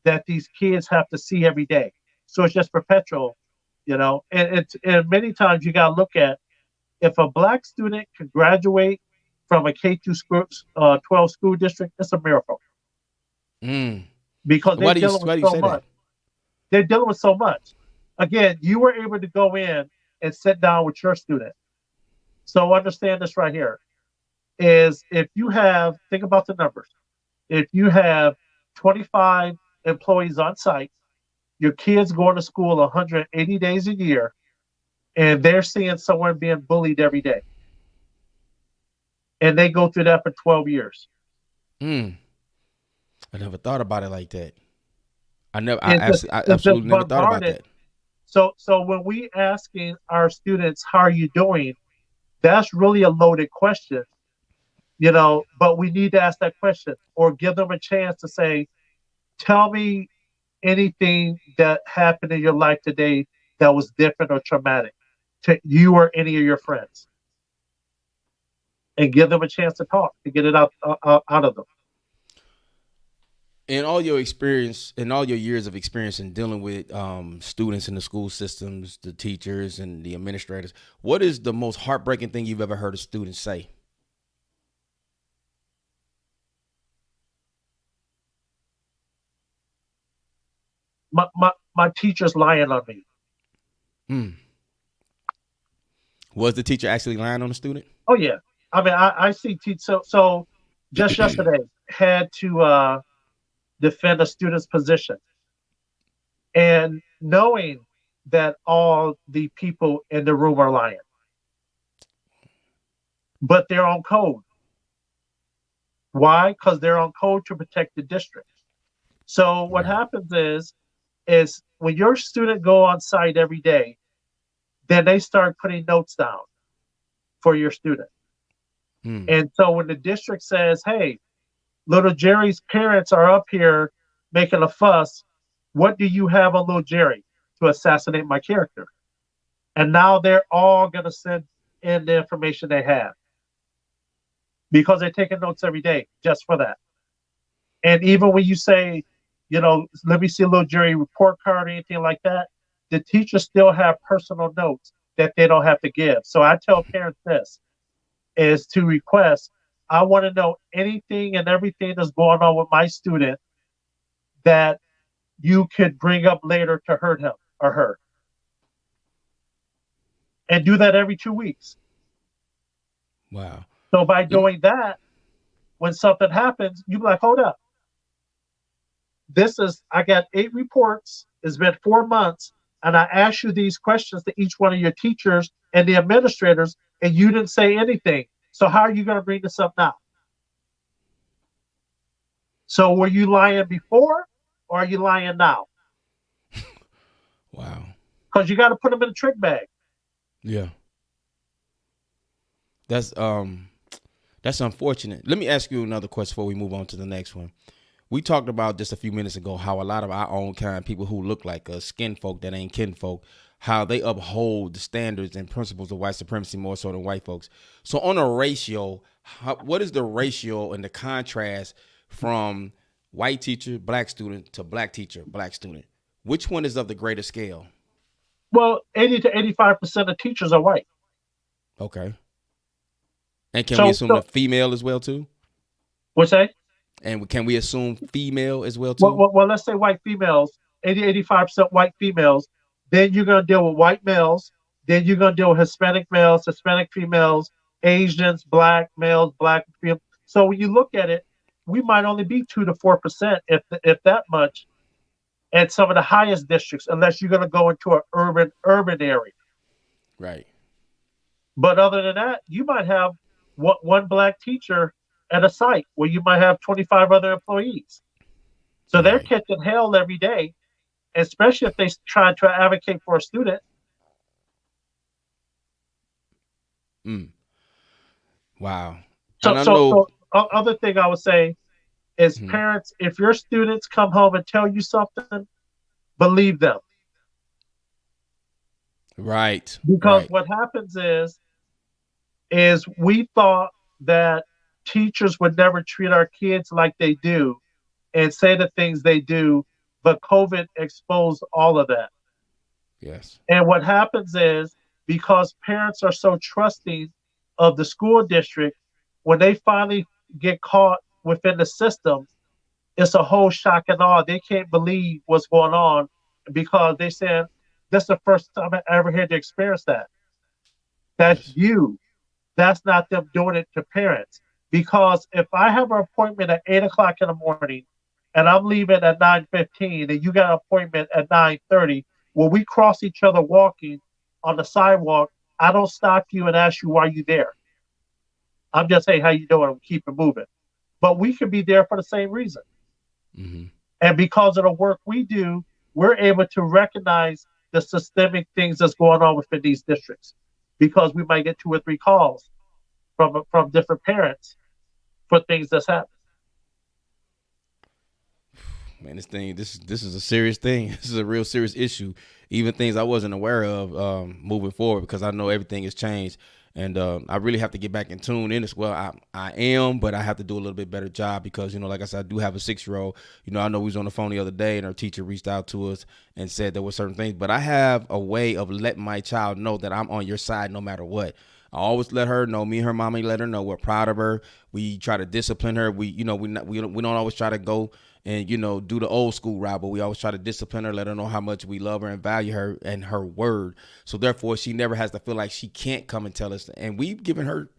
that these kids have to see every day. So it's just perpetual, and many times you got to look at, if a black student can graduate from a K-12 school district, it's a miracle. Because they're dealing with so much. They're dealing with so much. Again, you were able to go in and sit down with your student. So understand this right here, is if you have, think about the numbers. If you have 25 employees on site, your kids going to school 180 days a year, and they're seeing someone being bullied every day. And they go through that for 12 years. I never thought about it like that. I absolutely never thought about that. So when we asking our students, how are you doing? That's really a loaded question, but we need to ask that question, or give them a chance to say, tell me anything that happened in your life today that was different or traumatic to you or any of your friends, and give them a chance to talk, to get it out of them. In all your experience, in all your years of experience in dealing with students in the school systems, the teachers and the administrators, what is the most heartbreaking thing you've ever heard a student say? My teacher's lying on me. Hmm. Was the teacher actually lying on the student? Oh yeah. I mean, I see so just yesterday had to defend a student's position, and knowing that all the people in the room are lying, but they're on code. Why? Because they're on code to protect the district. So what Right. happens is when your student go on site every day, then they start putting notes down for your student. Hmm. And so when the district says, "Hey, little Jerry's parents are up here making a fuss. What do you have on little Jerry to assassinate my character?" And now they're all going to send in the information they have because they're taking notes every day just for that. And even when you say, let me see a little Jerry report card or anything like that, the teachers still have personal notes that they don't have to give. So I tell parents this is to request, I want to know anything and everything that's going on with my student that you could bring up later to hurt him or her. And do that every 2 weeks. Wow. So by Let me, doing that, when something happens, you be like, hold up. I got 8 reports. It's been 4 months. And I asked you these questions to each one of your teachers and the administrators, and you didn't say anything. So how are you going to bring this up now? So were you lying before or are you lying now? wow. Because you got to put them in a trick bag. Yeah. That's unfortunate. Let me ask you another question before we move on to the next one. We talked about just a few minutes ago how a lot of our own kind, people who look like us, skin folk that ain't kin folk, how they uphold the standards and principles of white supremacy more so than white folks. So on a ratio, what is the ratio and the contrast from white teacher, black student to black teacher, black student? Which one is of the greater scale? Well, 80 to 85% of teachers are white. Okay. And can we So, assume the female as well too? what's that? And can we assume female as well too? Well, let's say white females, 80, 85% white females. Then you're going to deal with white males. Then you're going to deal with Hispanic males, Hispanic females, Asians, black males, black females. So when you look at it, we might only be 2 to 4%, if that much, at some of the highest districts, unless you're going to go into an urban area. Right. But other than that, you might have one black teacher at a site where you might have 25 other employees. So they're Right. catching hell every day, especially if they try to advocate for a student. Wow. So, And I know. other thing I would say is, Mhm. parents, if your students come home and tell you something, believe them. Right. Because Right. what happens is we thought that teachers would never treat our kids like they do and say the things they do, but COVID exposed all of that. Yes. And what happens is, because parents are so trusting of the school district, when they finally get caught within the system, it's a whole shock and awe. They can't believe what's going on because they said, "This is the first time I ever had to experience that." That's Yes. you. That's not them doing it to parents. Because if I have an appointment at 8 o'clock in the morning and I'm leaving at 9:15, and you got an appointment at 9:30, when we cross each other walking on the sidewalk, I don't stop you and ask you why you there. I'm just saying, how you doing? And keep it moving. But we could be there for the same reason. Mm-hmm. And because of the work we do, we're able to recognize the systemic things that's going on within these districts, because we might get 2 or 3 calls from different parents for things that's happening. Man, this is a serious thing. This is a real serious issue. Even things I wasn't aware of moving forward, because I know everything has changed. And I really have to get back in tune in as well. I am, but I have to do a little bit better job because, like I said, I do have a 6-year-old. I know we was on the phone the other day and our teacher reached out to us and said there were certain things, but I have a way of letting my child know that I'm on your side no matter what. I always let her know. Me and her mommy let her know we're proud of her. We try to discipline her. We don't always try to go and do the old school route, but we always try to discipline her, let her know how much we love her and value her and her word. So therefore, she never has to feel like she can't come and tell us. And we've given her,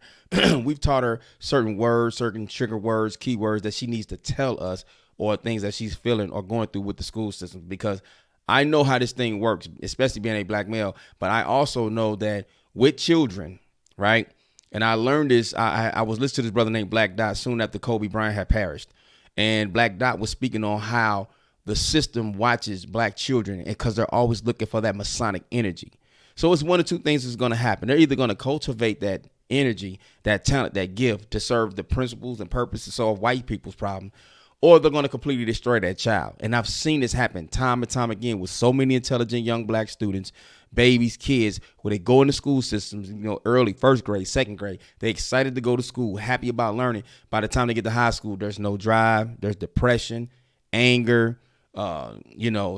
we've taught her certain words, certain trigger words, keywords that she needs to tell us, or things that she's feeling or going through with the school system, because I know how this thing works, especially being a black male. But I also know that with children, right? And I learned this. I was listening to this brother named Black Dot soon after Kobe Bryant had perished. And Black Dot was speaking on how the system watches black children, and because they're always looking for that Masonic energy. So it's one of two things that's going to happen. They're either going to cultivate that energy, that talent, that gift to serve the principles and purpose to solve white people's problem, or they're going to completely destroy that child. And I've seen this happen time and time again with so many intelligent young black students, babies, kids, where they go into school systems, early, first grade, second grade. They're excited to go to school, happy about learning. By the time they get to high school, there's no drive, there's depression, anger,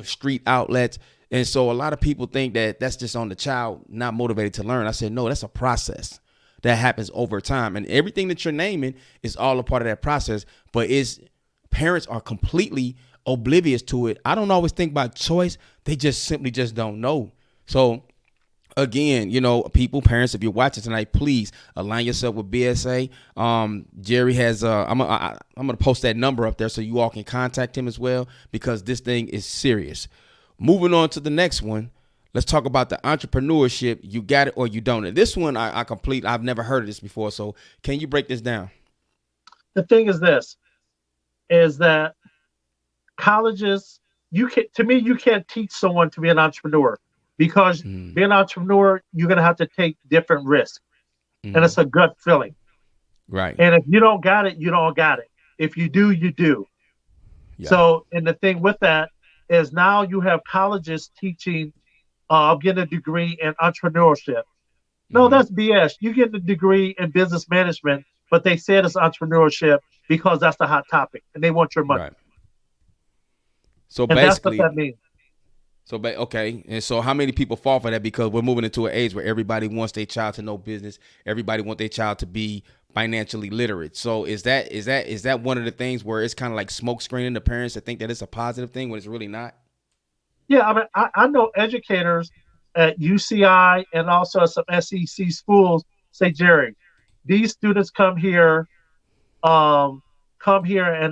street outlets. And so a lot of people think that that's just on the child not motivated to learn. I said, no, that's a process that happens over time. And everything that you're naming is all a part of that process, but parents are completely oblivious to it. I don't always think by choice. They just simply just don't know. So again, parents, if you're watching tonight, please align yourself with BSA. Jerry has, I'm going to post that number up there so you all can contact him as well, because this thing is serious. Moving on to the next one. Let's talk about the entrepreneurship. You got it or you don't. And this one I've never heard of this before. So can you break this down? The thing is that colleges, you can't teach someone to be an entrepreneur, because being an entrepreneur, you're going to have to take different risks. And it's a gut feeling. Right. And if you don't got it, you don't got it. If you do, you do. Yeah. So, and the thing with that is now you have colleges teaching, getting a degree in entrepreneurship. No, that's BS. You get a degree in business management, but they said it's entrepreneurship because that's the hot topic and they want your money. Right. So and basically, that's what that means. So, okay. And so how many people fall for that? Because we're moving into an age where everybody wants their child to know business. Everybody wants their child to be financially literate. So is that one of the things where it's kind of like smoke screening the parents that think that it's a positive thing when it's really not? Yeah. I mean, I know educators at UCI and also at some SEC schools say, Jerry, these students come here and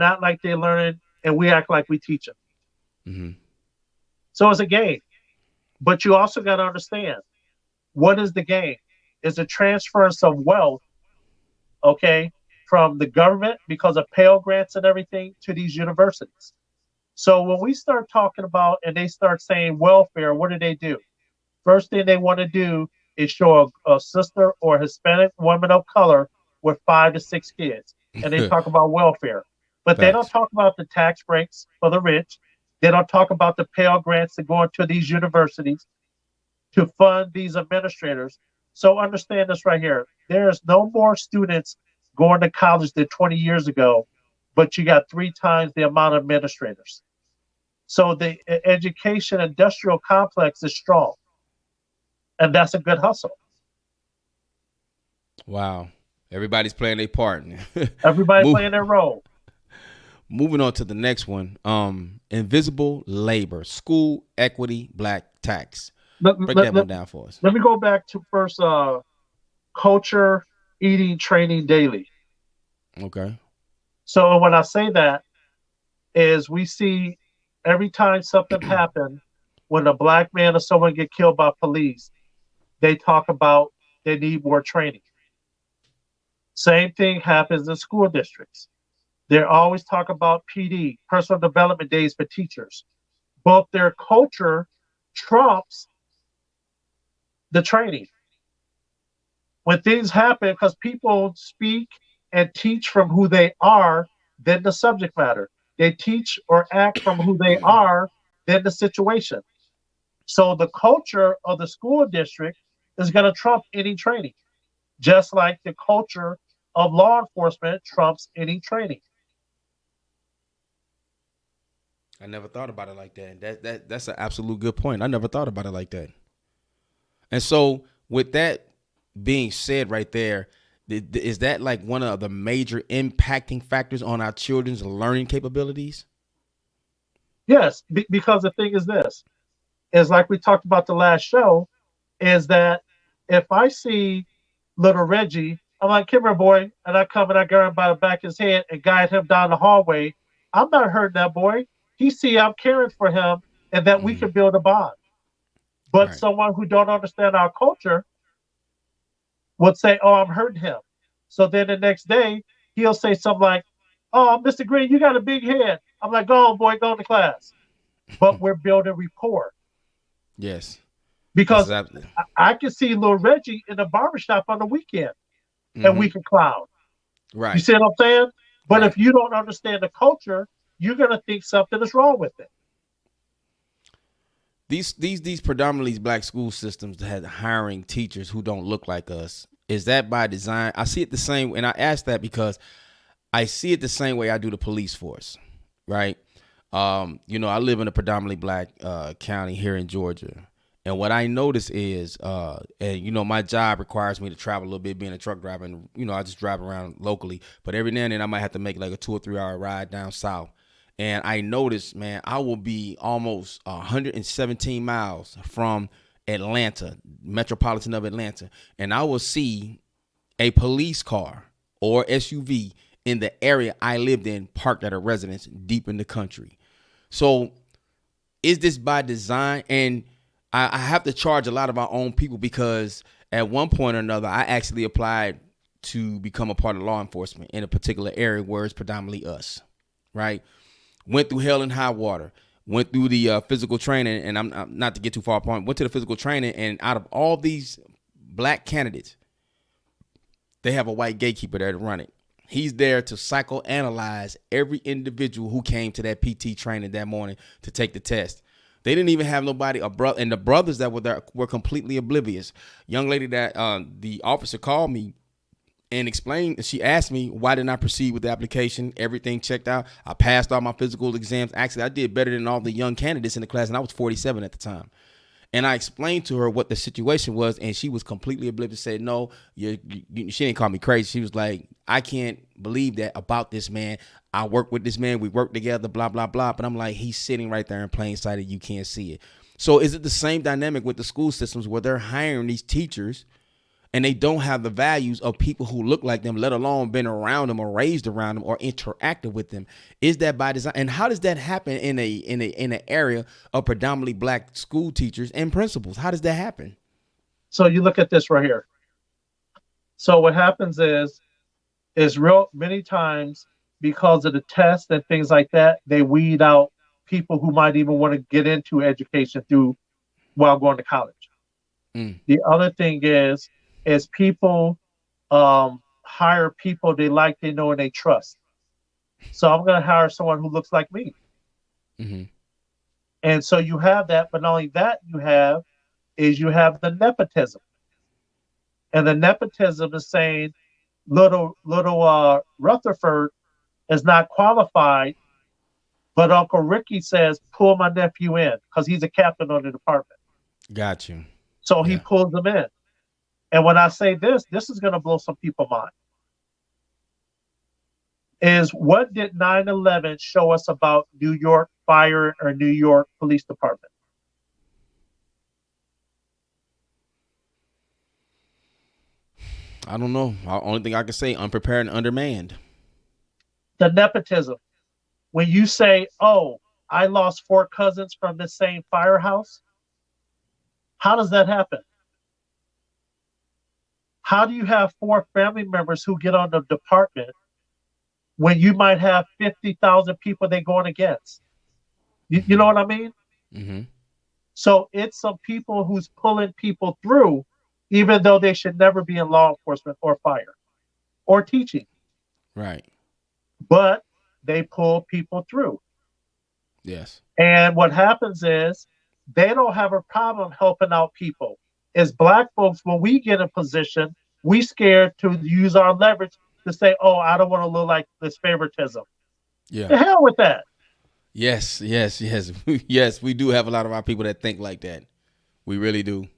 act like they're learning, and we act like we teach them. Mm-hmm. So it's a game. But you also got to understand, what is the game? Is the transference of wealth, okay, from the government because of Pell Grants and everything to these universities. So when we start talking about and they start saying welfare, what do? First thing they want to do is show a sister or Hispanic woman of color with 5 to 6 kids. And they talk about welfare. But they don't talk about the tax breaks for the rich. They don't talk about the Pell Grants that go into these universities to fund these administrators. So understand this right here. There's no more students going to college than 20 years ago, but you got 3 times the amount of administrators. So the education industrial complex is strong. And that's a good hustle. Wow. Everybody's playing their part. Everybody's playing their role. Moving on to the next one. Invisible labor, school equity, black tax. Break that one down for us. Let me go back to first culture, eating, training daily. Okay. So when I say that is we see every time something happens, when a black man or someone get killed by police, they talk about they need more training. Same thing happens in school districts. They always talk about PD, personal development days for teachers. But their culture trumps the training. When things happen, because people speak and teach from who they are, then the subject matter. They teach or act from who they are, then the situation. So the culture of the school district is going to trump any training. just like the culture of law enforcement trumps any training. I never thought about it like that. That's an absolute good point. I never thought about it like that. And so, with that being said, right there, is that like one of the major impacting factors on our children's learning capabilities? Yes, because the thing is this, is like we talked about the last show, is that if I see little Reggie, I'm like, come here, boy, and I come and I grab him by the back of his head and guide him down the hallway. I'm not hurting that boy. He see I'm caring for him and that we can build a bond. But Right. someone who don't understand our culture would say, oh, I'm hurting him. So then the next day, he'll say something like, oh, Mr. Green, you got a big head. I'm like, go on, boy, go to class. But we're building rapport. Yes. Because I can see little Reggie in the barbershop on the weekend and we can clown. Right. You see what I'm saying? But Right. if you don't understand the culture, you're going to think something is wrong with it. These predominantly black school systems that had hiring teachers who don't look like us. Is that by design? I see it the same, and I ask that because I see it the same way I do the police force, right? You know, I live in a predominantly black county here in Georgia. And what I notice is, and you know, my job requires me to travel a little bit, being a truck driver, and you know, I just drive around locally. But every now and then, I might have to make like a 2 or 3 hour ride down south. And I notice, man, I will be almost 117 miles from Atlanta, metropolitan of Atlanta, and I will see a police car or SUV in the area I lived in parked at a residence deep in the country. So, is this by design? And I have to charge a lot of our own people because at one point or another, I actually applied to become a part of law enforcement in a particular area where it's predominantly us, right? Went through hell and high water, went through the physical training, and I'm not to get too far apart, went to the physical training, and out of all these black candidates, they have a white gatekeeper there to run it. He's there to psychoanalyze every individual who came to that PT training that morning to take the test. They didn't even have nobody, a brother, and the brothers that were there were completely oblivious. Young lady that the officer called me and explained, she asked me why didn't I proceed with the application. Everything checked out. I passed all my physical exams. Actually, I did better than all the young candidates in the class, and I was 47 at the time. And I explained to her what the situation was, and she was completely oblivious. Said, no, she didn't call me crazy. She was like, I can't believe that about this man. I work with this man. We work together, blah, blah, blah. But I'm like, he's sitting right there in plain sight and you can't see it. So is it the same dynamic with the school systems where they're hiring these teachers and they don't have the values of people who look like them, let alone been around them or raised around them or interacted with them? Is that by design? And how does that happen in an area of predominantly black school teachers and principals? How does that happen? So you look at this right here. So what happens is real many times because of the tests and things like that, they weed out people who might even want to get into education through while going to college. The other thing is people hire people they like, they know, and they trust. So I'm going to hire someone who looks like me. And so you have that, but not only that, you have the nepotism. And the nepotism is saying little Rutherford is not qualified, but Uncle Ricky says, pull my nephew in because he's a captain on the department. Got you. So he pulls them in. And when I say this is going to blow some people's mind. Is what did 9/11 show us about New York Fire or New York Police Department? I don't know. The only thing I can say, unprepared and undermanned. The nepotism. When you say, oh, I lost 4 cousins from the same firehouse, how does that happen? How do you have 4 family members who get on the department when you might have 50,000 people they're going against? You know what I mean? Mm-hmm. So it's some people who's pulling people through, even though they should never be in law enforcement or fire or teaching. Right. But they pull people through. Yes. And what happens is they don't have a problem helping out people. As black folks, when we get in position, We scared to use our leverage to say, "Oh, I don't want to look like this favoritism." Yeah. The hell with that. Yes, yes, yes. Yes, we do have a lot of our people that think like that. We really do.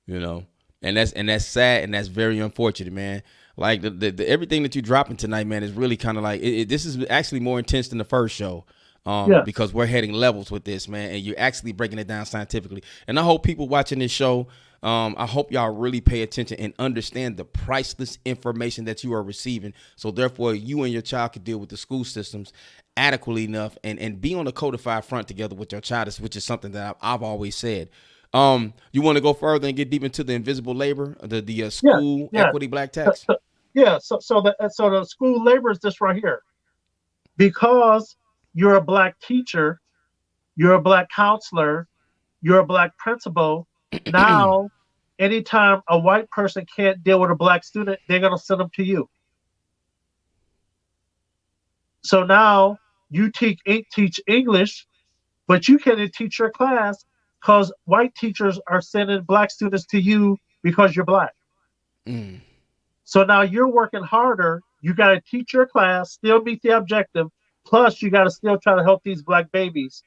You know. And that's sad and that's very unfortunate, man. Like the everything that you're dropping tonight, man, is really kind of like this is actually more intense than the first show. Yeah. Because we're heading levels with this, man, and you're actually breaking it down scientifically. And I hope people watching this show, I hope y'all really pay attention and understand the priceless information that you are receiving. So therefore, you and your child can deal with the school systems adequately enough and be on a codified front together with your child, which is something that I've always said. You want to go further and get deep into the invisible labor, the Yeah. school Yeah. equity black tax? Yeah. So the school labor is this right here. Because you're a black teacher, you're a black counselor, you're a black principal. Now, anytime a white person can't deal with a black student, they're going to send them to you. So now you teach English, but you can't teach your class because white teachers are sending black students to you because you're black. Mm. So now you're working harder. You got to teach your class, still meet the objective. Plus, you got to still try to help these black babies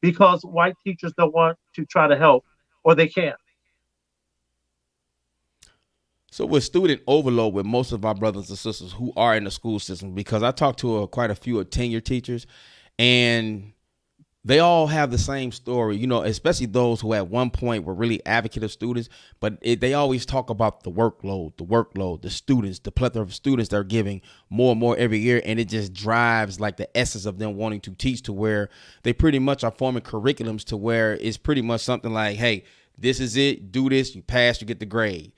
because white teachers don't want to try to help or they can't. So with student overload with most of our brothers and sisters who are in the school system, because I talked to quite a few tenured teachers, and they all have the same story, you know, especially those who at one point were really advocate of students, but they always talk about the workload, the students, the plethora of students they're giving more and more every year. And it just drives like the essence of them wanting to teach to where they pretty much are forming curriculums to where it's pretty much something like, hey, this is it, do this, you pass, you get the grade.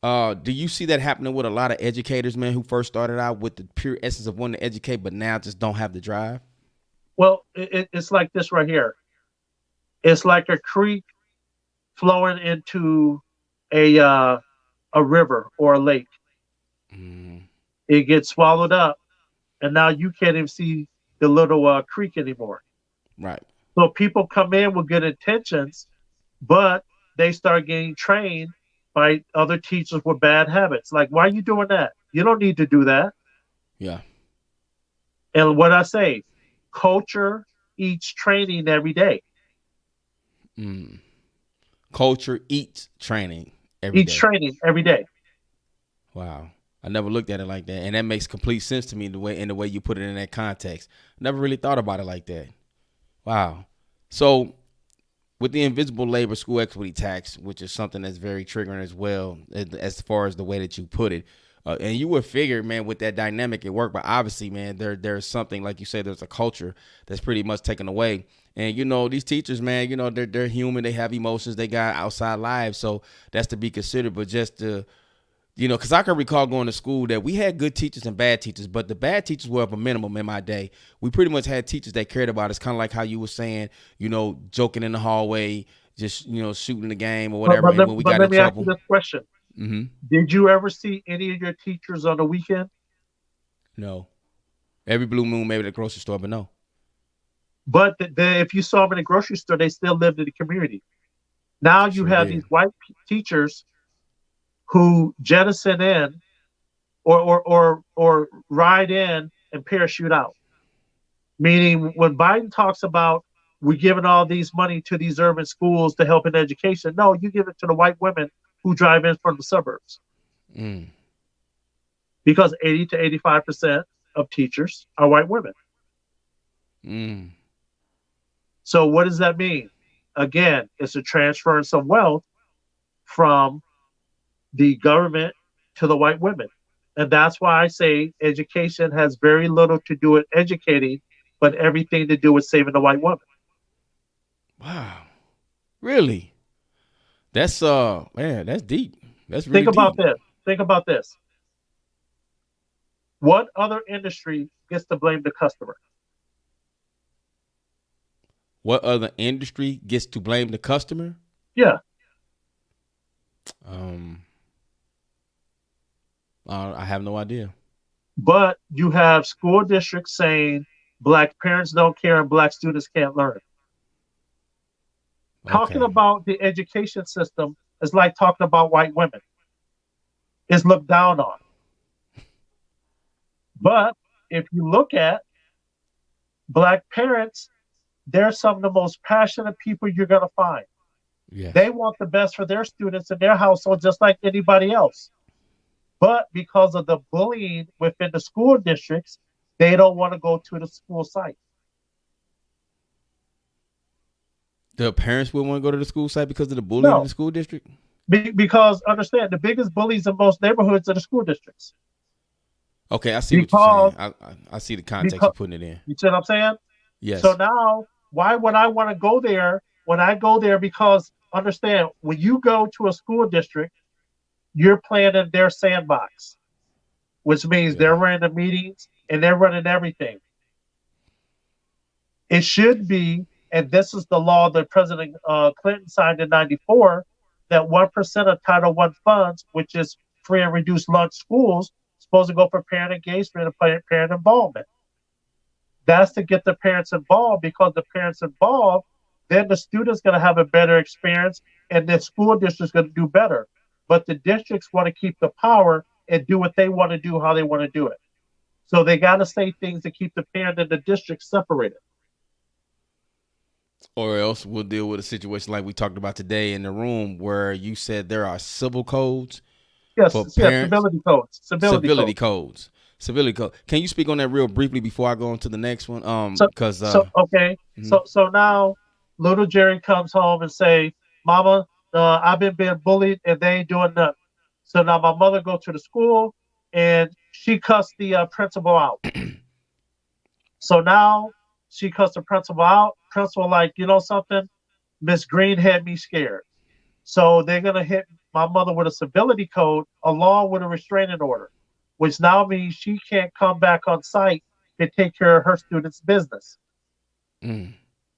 Do you see that happening with a lot of educators, man, who first started out with the pure essence of wanting to educate, but now just don't have the drive? Well, it's like this right here. It's like a creek flowing into a river or a lake. Mm. It gets swallowed up, and now you can't even see the little creek anymore. Right. So people come in with good intentions, but they start getting trained by other teachers with bad habits. Like, why are you doing that? You don't need to do that. Yeah. And what I say, culture eats training every day. Mm. Culture eats training every Eats day. training every day. Wow. I never looked at it like that. And that makes complete sense to me the way you put it in that context. Never really thought about it like that. Wow. So with the invisible labor school equity tax, which is something that's very triggering as well, as far as the way that you put it, and you would figure, man, with that dynamic at work, but obviously, man, there's something, like you said, there's a culture that's pretty much taken away. And, you know, these teachers, man, you know, they're human. They have emotions. They got outside lives. So that's to be considered. But just to, you know, because I can recall going to school that we had good teachers and bad teachers, but the bad teachers were of a minimum in my day. We pretty much had teachers that cared about us, kind of like how you were saying, you know, joking in the hallway, just, you know, shooting the game or whatever. And when we got in trouble. Let me ask you this question. Mm-hmm. Did you ever see any of your teachers on the weekend? No. Every blue moon, maybe at the grocery store, but no. But if you saw them in the grocery store, they still lived in the community. Now you have these white teachers who jettison in or ride in and parachute out. Meaning when Biden talks about we're giving all these money to these urban schools to help in education, no, you give it to the white women who drive in from the suburbs. Mm. Because 80 to 85% of teachers are white women. Mm. So what does that mean? Again, it's a transference of wealth from the government to the white women. And that's why I say education has very little to do with educating, but everything to do with saving the white woman. Wow. Really? That's man, that's deep. That's really Think about deep. this. Think about this. What other industry gets to blame the customer? What other industry gets to blame the customer? Yeah. I have no idea. But you have school districts saying black parents don't care and black students can't learn. Talking about the education system is like talking about white women. is looked down on. But if you look at Black parents, they're some of the most passionate people you're going to find. Yes. They want the best for their students in their household just like anybody else. But because of the bullying within the school districts, they don't want to go to the school site. The parents would want to go to the school site because of the bullying in No, the school district? because understand, the biggest bullies in most neighborhoods are the school districts. Okay, I see what Because, you're saying. I see the context because you're putting it in. you see what I'm saying? Yes. So now, why would I want to go there when I go there? Because understand, when you go to a school district, you're playing in their sandbox, which means Yeah. they're running the meetings and they're running everything. It should be, and this is the law that President Clinton signed in '94, that 1% of Title I funds, which is free and reduced lunch schools, is supposed to go for parent engagement and parent involvement. That's to get the parents involved, because the parents involved, then the student's going to have a better experience and the school district's going to do better. But the districts want to keep the power and do what they want to do, how they want to do it. So they got to say things to keep the parent and the district separated. Or else we'll deal with a situation like we talked about today in the room, where you said there are civil codes Yes, for yes, parents. civility codes. Civility codes. Civility code. Can you speak on that real briefly before I go on to the next one? Because Okay. So now little Jerry comes home and say, "Mama, I've been being bullied and they ain't doing nothing." So now my mother goes to the school and she cussed the principal out. So now she cussed the principal out. Principal like, you know something? Miss Green had me scared. So they're gonna hit my mother with a civility code along with a restraining order, which now means she can't come back on site and take care of her students' business.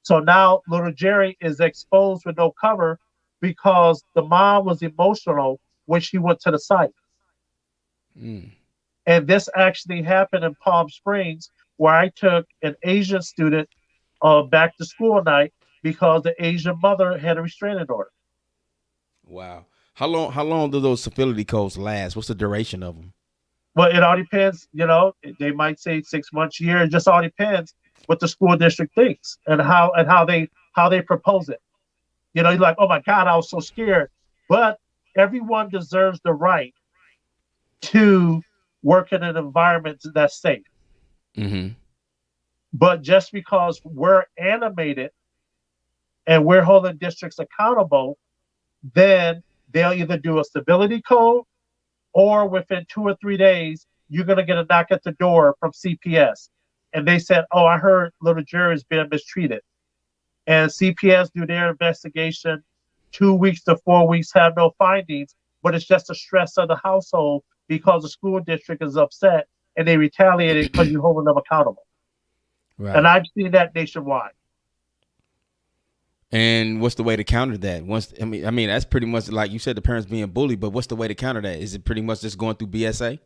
So now little Jerry is exposed with no cover because the mom was emotional when she went to the site. And this actually happened in Palm Springs, where I took an Asian student back to school night because the Asian mother had a restraining order. Wow. How long do those civility codes last? What's the duration of them? Well, it all depends. You know, they might say 6 months, a year. It just all depends what the school district thinks and how they propose it. You know, you're like, oh my God, I was so scared. But everyone deserves the right to work in an environment that's safe. But just because we're animated and we're holding districts accountable, then they'll either do a stability code, or within 2 or 3 days, you're going to get a knock at the door from CPS. And they said, oh, I heard little Jerry's being mistreated. And CPS do their investigation, 2 weeks to 4 weeks, have no findings, but it's just the stress of the household because the school district is upset and they retaliated because you're holding them accountable. Right. And I've seen that nationwide. And what's the way to counter that? I mean, that's pretty much like you said, the parents being bullied, but what's the way to counter that? Is it pretty much just going through BSA?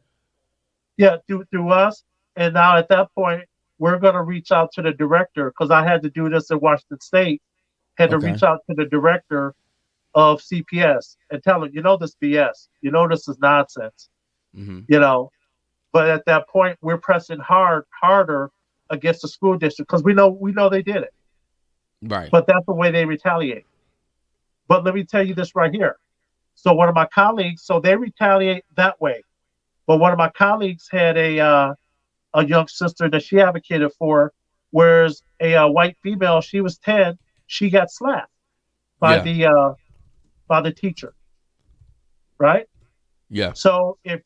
Yeah, through us. And now at that point, we're going to reach out to the director, because I had to do this in Washington State, had to reach out to the director of CPS and tell him, you know, this BS, you know, this is nonsense, you know. But at that point, we're pressing harder against the school district because we know they did it. Right. But that's the way they retaliate. But let me tell you this right here. So one of my colleagues, so they retaliate that way. But one of my colleagues had a young sister that she advocated for, whereas a white female, she was 10, she got slapped by the teacher. Right? Yeah. So if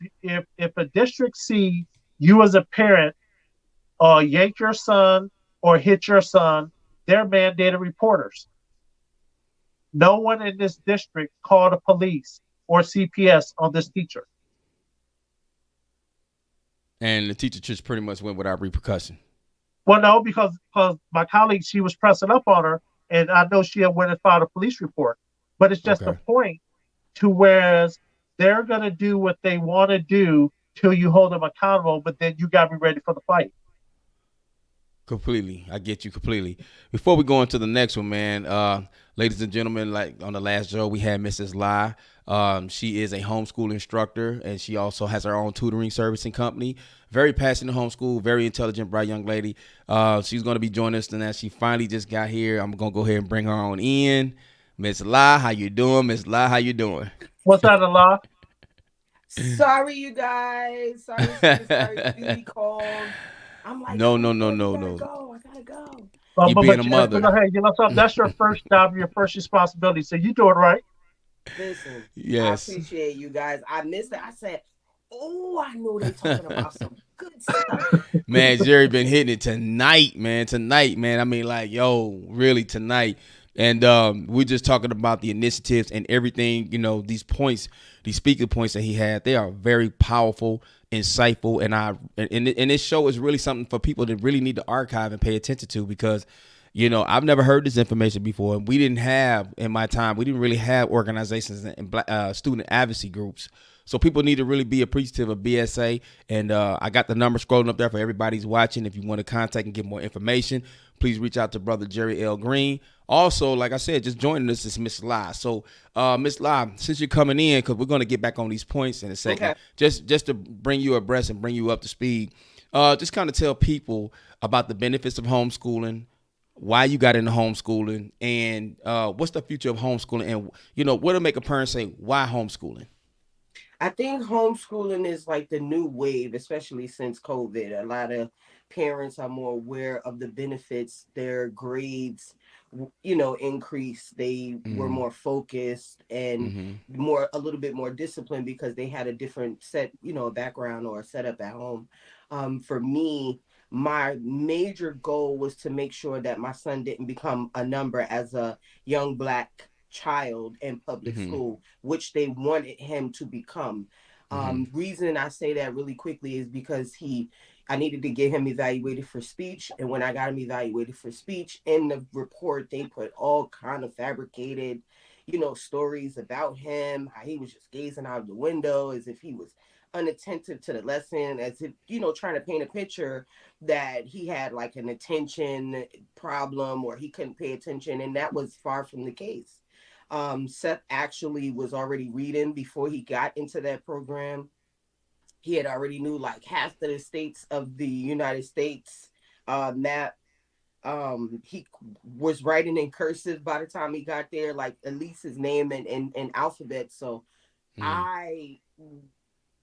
a district see you as a parent yank your son or hit your son, they're mandated reporters. No one in this district called the police or CPS on this teacher. And the teacher just pretty much went without repercussion. Well, no, because my colleague, she was pressing up on her, and I know she had went and filed a police report. But it's just the point to whereas they're going to do what they want to do till you hold them accountable, but then you got to be ready for the fight. Completely. I get you completely. Before we go into the next one, man, ladies and gentlemen, like on the last show, we had Mrs. Lai. She is a homeschool instructor, and she also has her own tutoring service and company. Very passionate homeschool, very intelligent, bright young lady. She's going to be joining us tonight. She finally just got here. I'm going to go ahead and bring her on in. Miss La, how you doing? Miss La, how you doing? What's that, Allah? Sorry, you guys. Sorry. Duty called. I'm like, No, oh no, no, Lord, no, no. I gotta go. You being a mother. Hey, you know something? That's your first job, your first responsibility. So you do it right. Listen, I Yes. appreciate you guys. I missed it. I said, oh, I know they talking about some good stuff. Man, Jerry been hitting it tonight, man. Tonight, man. I mean, like, yo, really tonight. And we're just talking about the initiatives and everything. You know, these points, these speaker points that he had, they are very powerful, insightful, and this show is really something for people that really need to archive and pay attention to because, you know, I've never heard this information before. We didn't have in my time. We didn't really have organizations and student advocacy groups. So people need to really be appreciative of BSA. And I got the number scrolling up there for everybody's watching. If you want to contact and get more information, please reach out to Brother Jerry L. Green. Also, like I said, just joining us is Miss La. So, Miss La, since you're coming in, because we're going to get back on these points in a second, Okay. just to bring you abreast and bring you up to speed, just kind of tell people about the benefits of homeschooling, why you got into homeschooling, and what's the future of homeschooling, and, you know, what'll make a parent say, why homeschooling? I think homeschooling is like the new wave, especially since COVID. A lot of parents are more aware of the benefits. Their grades, increase. They were Mm-hmm. more focused and Mm-hmm. a little bit more disciplined because they had a different background or setup at home. For me, my major goal was to make sure that my son didn't become a number as a young black child in public Mm-hmm. school, which they wanted him to become. Mm-hmm. Reason I say that really quickly is because I needed to get him evaluated for speech, and when I got him evaluated for speech, in the report they put all kind of fabricated, stories about him, how he was just gazing out the window as if he was unattentive to the lesson, as if trying to paint a picture that he had like an attention problem or he couldn't pay attention, and that was far from the case. Seth actually was already reading before he got into that program. He had already knew like half of the states of the United States map. He was writing in cursive by the time he got there, like at least his name and alphabet. So Mm-hmm. I,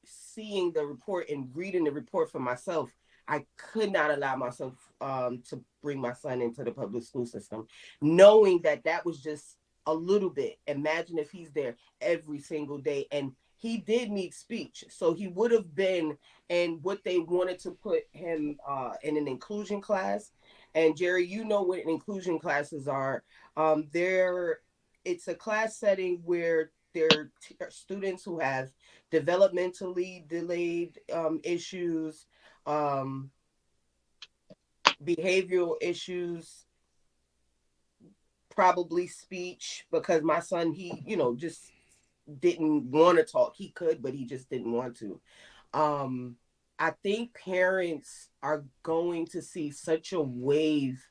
seeing the report and reading the report for myself, I could not allow myself to bring my son into the public school system, knowing that that was just a little bit. Imagine if he's there every single day, and he did need speech, so he would have been in what they wanted to put him in an inclusion class. And Jerry, you know what inclusion classes are. They're It's a class setting where there are students who have developmentally delayed issues, um, behavioral issues, probably speech, because my son, he, just didn't want to talk. He could, but he just didn't want to. Um, I think parents are going to see such a wave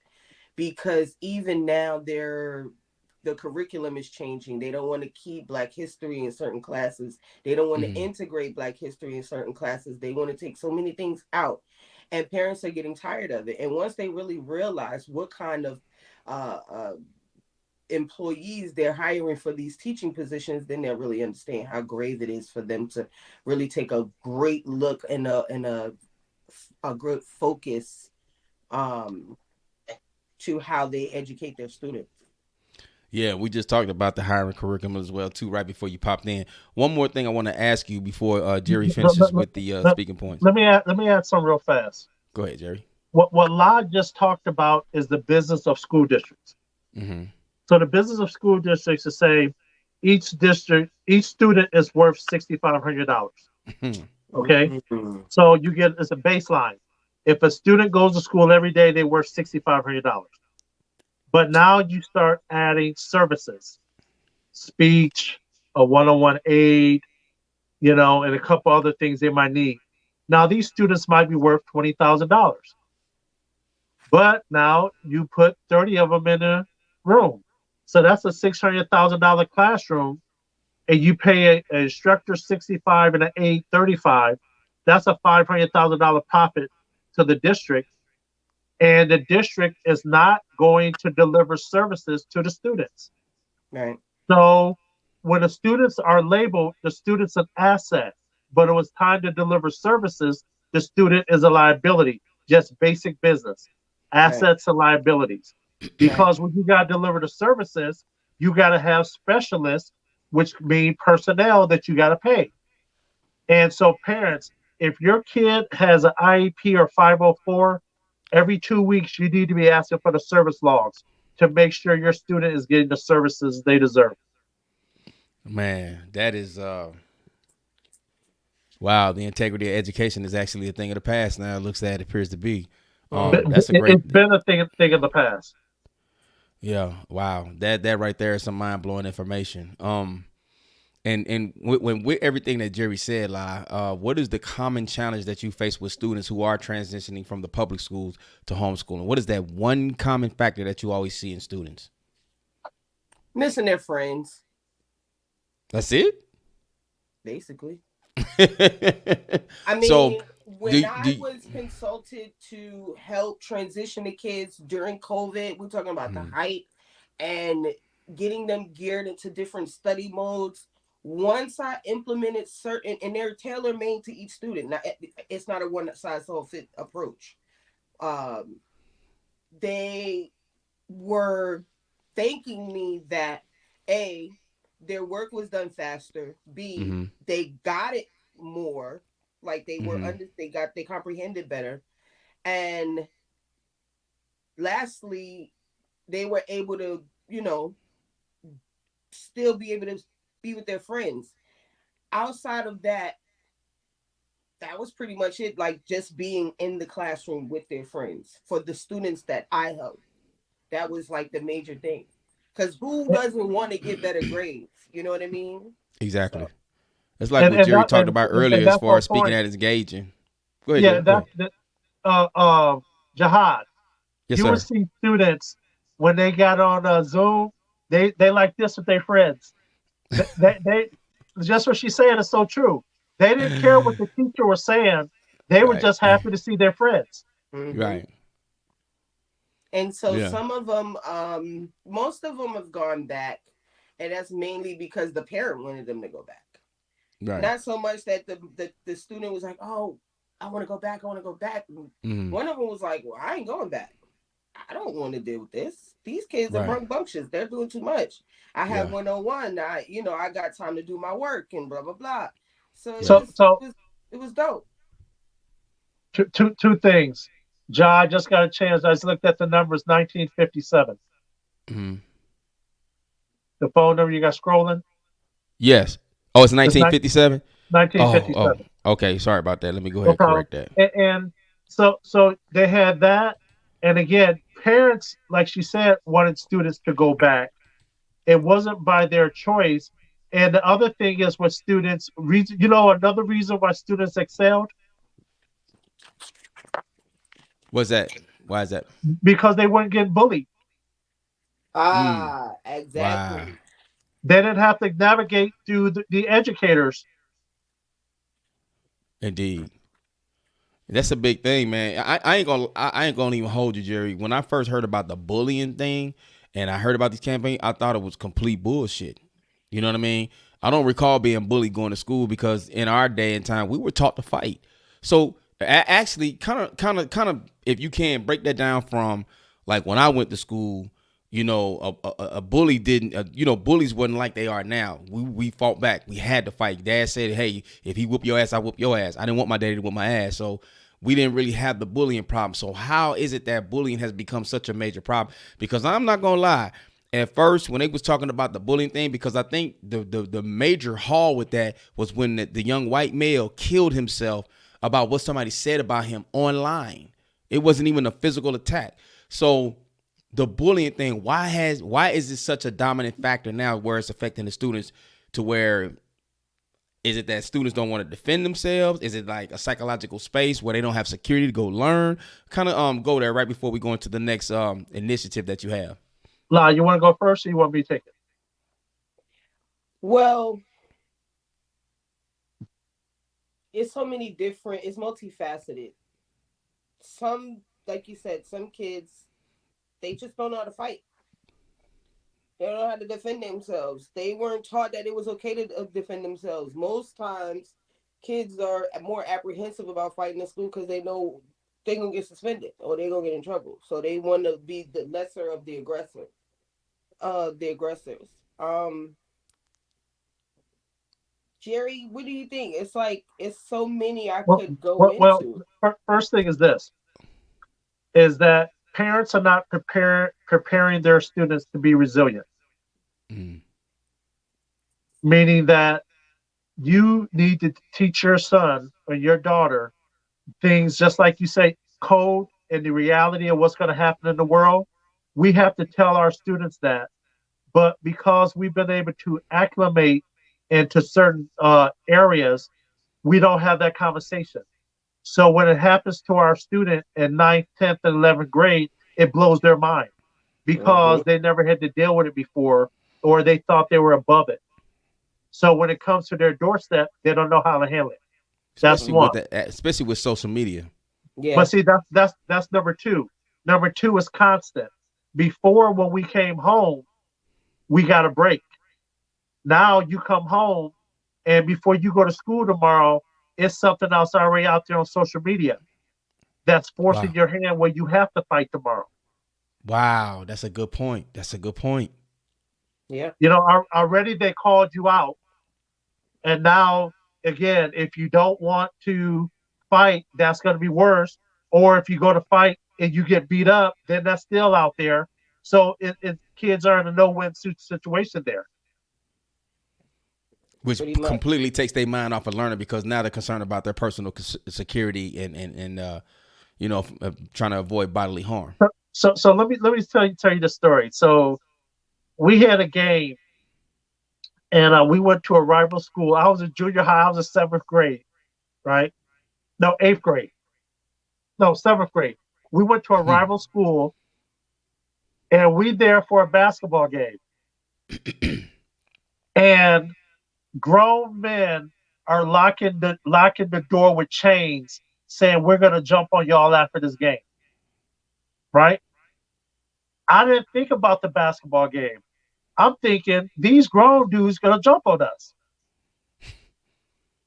because even now the curriculum is changing. They don't want to keep Black history in certain classes. They don't want to Mm-hmm. integrate Black history in certain classes. They want to take so many things out. And parents are getting tired of it. And once they really realize what kind of uh, uh, employees they're hiring for these teaching positions, then they'll really understand how grave it is for them to really take a great look and a good focus um, to how they educate their students. Yeah, we just talked about the hiring curriculum as well too, right before you popped in. One more thing I want to ask you before Jerry finishes with the Let, speaking points. let me add some real fast. Go ahead, Jerry. What La just talked about is the business of school districts. Mm-hmm. So the business of school districts is say each student is worth $6,500. Okay, Mhm. so you get it's a baseline. If a student goes to school every day, they're worth $6,500. But now you start adding services, speech, a one-on-one aid, and a couple other things they might need. Now these students might be worth $20,000, but now you put 30 of them in a room, so that's a $600,000 classroom and you pay an instructor 65 and an aide 35, that's a $500,000 profit to the district, and the district is not going to deliver services to the students. Right. So when the students are labeled, the student's an asset, but it was time to deliver services, the student is a liability, just basic business, Right. assets and liabilities. Right. Because when you got to deliver the services, you got to have specialists, which mean personnel that you got to pay. And so, parents, if your kid has an IEP or 504, every 2 weeks you need to be asking for the service logs to make sure your student is getting the services they deserve. Man, that is wow. The integrity of education is actually a thing of the past now. It looks like it appears to be. That's a great. It's been a thing in the past. Yeah. Wow. That right there is some mind blowing information. And when with everything that Jerry said, what is the common challenge that you face with students who are transitioning from the public schools to homeschooling? What is that one common factor that you always see in students? Missing their friends, That's it. basically. I I mean, so when I was consulted to help transition the kids during COVID, we're talking about the height and getting them geared into different study modes. Once I implemented certain, and they're tailor made to each student. Now, it's not a one size fit approach. Um, they were thanking me that A, their work was done faster. B, they got it more, like they were they comprehended better, and lastly, they were able to still be able to be with their friends. Outside of that, that was pretty much it. Like just being in the classroom with their friends for the students that I helped. That was like the major thing. Because who doesn't want to get better grades? You know what I mean? Exactly. So, It's like what Jerry talked about earlier as that's far my as speaking point. at engaging. Go ahead, Yeah, Jerry. Go ahead. Jihad. Yes, You would sir. see students when they got on Zoom, they like this with their friends. They just what she's saying is so true. They didn't care what the teacher was saying. They were Right. just happy to see their friends. Right. And so Yeah. some of them, most of them have gone back, and that's mainly because the parent wanted them to go back. Right. Not so much that the student was like, "Oh, I want to go back. I want to go back." One of them was like, "Well, I ain't going back. I don't want to deal with this. These kids are rambunctious. They're doing too much. I have 101. I got time to do my work and blah blah blah." So it was dope. Two things. Ja, I just got a chance. I just looked at the numbers. 1957. The phone number you got scrolling. Yes. Oh, it's 1957. 1957. Okay. Sorry about that. Let me go ahead and correct that. And so they had that, and again, parents, like she said, wanted students to go back. It wasn't by their choice. And the other thing is, what students, another reason why students excelled, What's that? Why is that? because they weren't getting bullied. Exactly. Wow. They didn't have to navigate through the educators. Indeed. That's a big thing, man. I ain't gonna even hold you, Jerry. When I first heard about the bullying thing and I heard about this campaign, I thought it was complete bullshit. You know what I mean? I don't recall being bullied going to school because in our day and time we were taught to fight. So actually, kind of, if you can break that down from like when I went to school, a bully didn't, bullies wasn't like they are now. We fought back. We had to fight. Dad said, "Hey, if he whoop your ass, I whoop your ass." I didn't want my daddy to whoop my ass, so we didn't really have the bullying problem. So how is it that bullying has become such a major problem? Because I'm not gonna lie. At first, when they was talking about the bullying thing, because I think the major haul with that was when the young white male killed himself about what somebody said about him online. It wasn't even a physical attack. So the bullying thing, why is this such a dominant factor now where it's affecting the students to where is it that students don't want to defend themselves? Is it like a psychological space where they don't have security to go learn? Kind of go there right before we go into the next initiative that you have. La, you want to go first or you want me to take it? Well, it's so many different. It's multifaceted. Some, like you said, some kids they just don't know how to fight. They don't know how to defend themselves. They weren't taught that it was okay to defend themselves. Most times, kids are more apprehensive about fighting in school because they know they're gonna get suspended or they're gonna get in trouble. So they want to be the lesser of the aggressor, the aggressors. Jerry, what do you think? It's like it's so many I Well, could go well, into. first thing is this: is that parents are not preparing their students to be resilient, Mm. meaning that you need to teach your son or your daughter things just like you say, code and the reality of what's going to happen in the world. We have to tell our students that, but because we've been able to acclimate into certain areas, we don't have that conversation. So when it happens to our student in ninth, 10th, and 11th grade, it blows their mind Mm-hmm. because they never had to deal with it before, or they thought they were above it. So when it comes to their doorstep, they don't know how to handle it. That's Especially with one. that, especially with social media. But Yeah. see, that's number two. Number two is constant. Before, when we came home, we got a break. Now you come home, and before you go to school tomorrow, it's something else already out there on social media that's forcing Wow. your hand where you have to fight tomorrow. Wow, that's a good point. That's a good point. Yeah. You know, already they called you out, and now again, if you don't want to fight, that's going to be worse. Or if you go to fight and you get beat up, then that's still out there. So kids are in a no-win situation there. Which Pretty much. completely takes their mind off of learning because now they're concerned about their personal security and trying to avoid bodily harm. So let me tell you the story. So we had a game, and we went to a rival school. I was in junior high. I was in seventh grade, right? No, eighth grade. No, seventh grade. We went to a Hmm. rival school, and we there for a basketball game. And grown men are locking the door with chains, saying we're gonna jump on y'all after this game, right? I didn't think about the basketball game. I'm thinking these grown dudes gonna jump on us.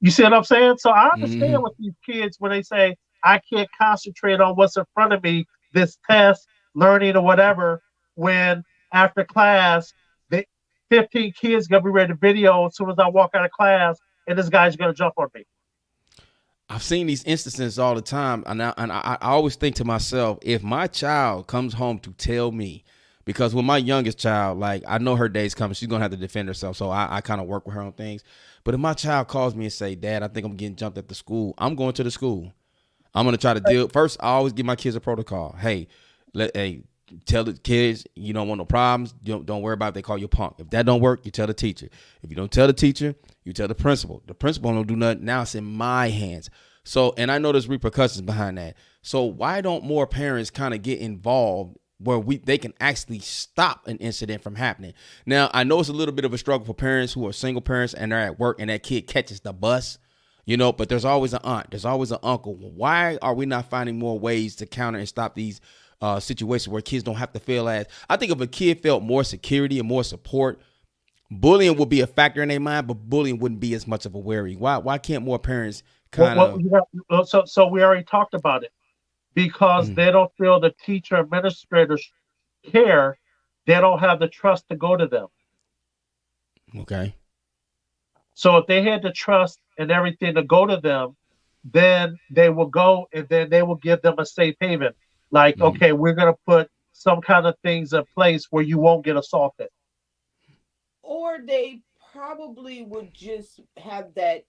You see what I'm saying? So I understand Hmm. with these kids when they say I can't concentrate on what's in front of me, this test, learning or whatever, when after class, the 15 kids gonna be ready to video as soon as I walk out of class, and this guy's gonna jump on me. I've seen these instances all the time, and I always think to myself, if my child comes home to tell me, because with my youngest child, like I know her day's coming, she's gonna have to defend herself, so I kind of work with her on things. But if my child calls me and say, "Dad, I think I'm getting jumped at the school," I'm going to the school. I'm gonna try to deal. First, I always give my kids a protocol. Hey, tell the kids you don't want no problems. Don't worry about it. They call you a punk. If that don't work, you tell the teacher. If you don't tell the teacher, you tell the principal. The principal don't do nothing. Now it's in my hands. So, and I know there's repercussions behind that. So why don't more parents kind of get involved where they can actually stop an incident from happening? Now, I know it's a little bit of a struggle for parents who are single parents and they're at work and that kid catches the bus. But there's always an aunt, there's always an uncle. Why are we not finding more ways to counter and stop these situations where kids don't have to feel as? I think if a kid felt more security and more support, bullying would be a factor in their mind, but bullying wouldn't be as much of a worry. Why can't more parents kind Well, of? so we already talked about it because Mm, they don't feel the teacher administrators care. They don't have the trust to go to them. okay. So if they had the trust and everything to go to them, then they will go and then they will give them a safe haven. Like, Mm, okay, we're gonna put some kind of things in place where you won't get assaulted. Or they probably would just have that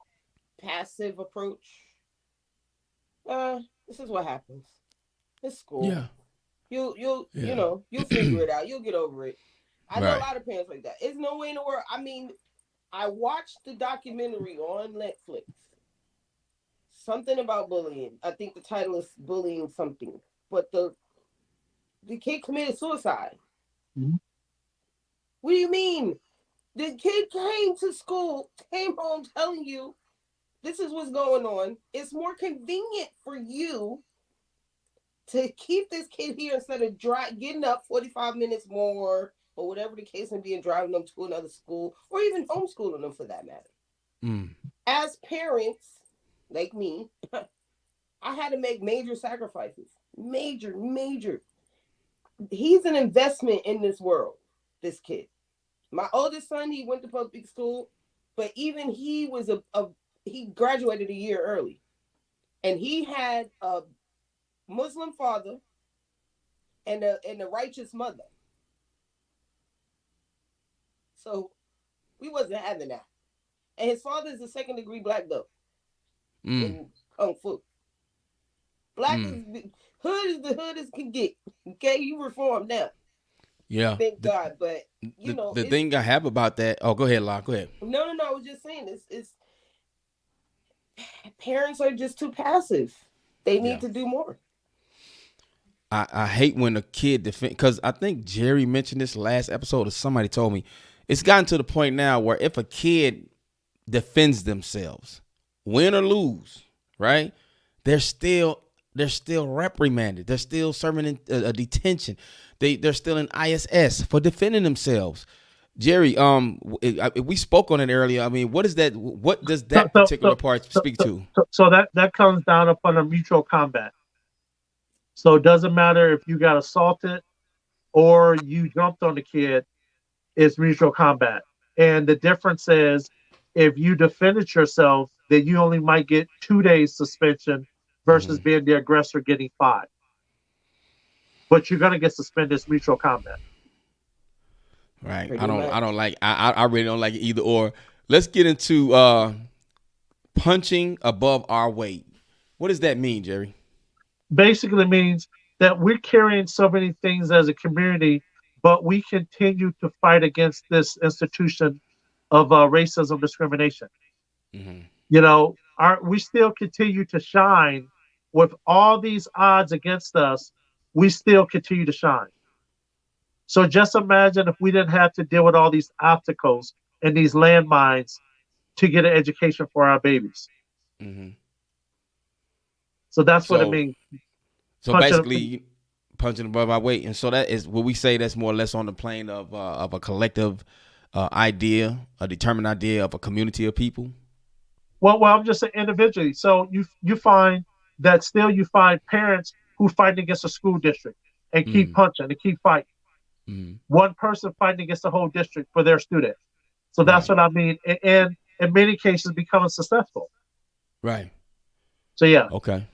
passive approach. This is what happens. It's school. yeah. You'll Yeah. you'll figure it out. You'll get over it. I know a Right. lot of parents like that. It's no way in the world. I mean, I watched the documentary on Netflix. Something about bullying. I think the title is bullying something. But the kid committed suicide. Mhm. What do you mean? The kid came to school, came home telling you this is what's going on. It's more convenient for you to keep this kid here instead of getting up 45 minutes more or whatever the case may be and driving them to another school or even homeschooling them for that matter. As parents, like me, I had to make major sacrifices. Major. He's an investment in this world, this kid. My oldest son, he went to public school, but even he was he graduated a year early. And he had a Muslim father and a righteous mother. So we wasn't having that. And his father is a second-degree black belt in Kung Fu. Black is the hood as can get. Okay, you reformed now. Yeah. Thank God. But the thing I have about that. Oh, go ahead, La. Go ahead. No. I was just saying it's parents are just too passive. They need to do more. I hate when a kid because I think Jerry mentioned this last episode or somebody told me it's gotten to the point now where if a kid defends themselves, win or lose, right? They're still reprimanded. They're still serving in a detention. They're still in ISS for defending themselves. Jerry, we spoke on it earlier. I mean, what is that? What does that particular part speak to? So that comes down upon a mutual combat. So it doesn't matter if you got assaulted or you jumped on the kid, it's mutual combat. And the difference is if you defended yourself, then you only might get 2 days suspension versus being the aggressor getting 5. But you're gonna get suspended as mutual combat. Right. I really don't like it either or. Let's get into punching above our weight. What does that mean, Jerry? Basically means that we're carrying so many things as a community, but we continue to fight against this institution of racism discrimination. We still continue to shine with all these odds against us. We still continue to shine. So just imagine if we didn't have to deal with all these obstacles and these landmines to get an education for our babies. So that's what it means. So basically, punching above our weight, and so that is what we say. That's more or less on the plane of a collective idea, a determined idea of a community of people. Well, I'm just saying individually. So you find that still you find parents who fight against a school district and keep punching and keep fighting. One person fighting against the whole district for their student. So that's what I mean. And in many cases, becoming successful. Right. So yeah. Okay.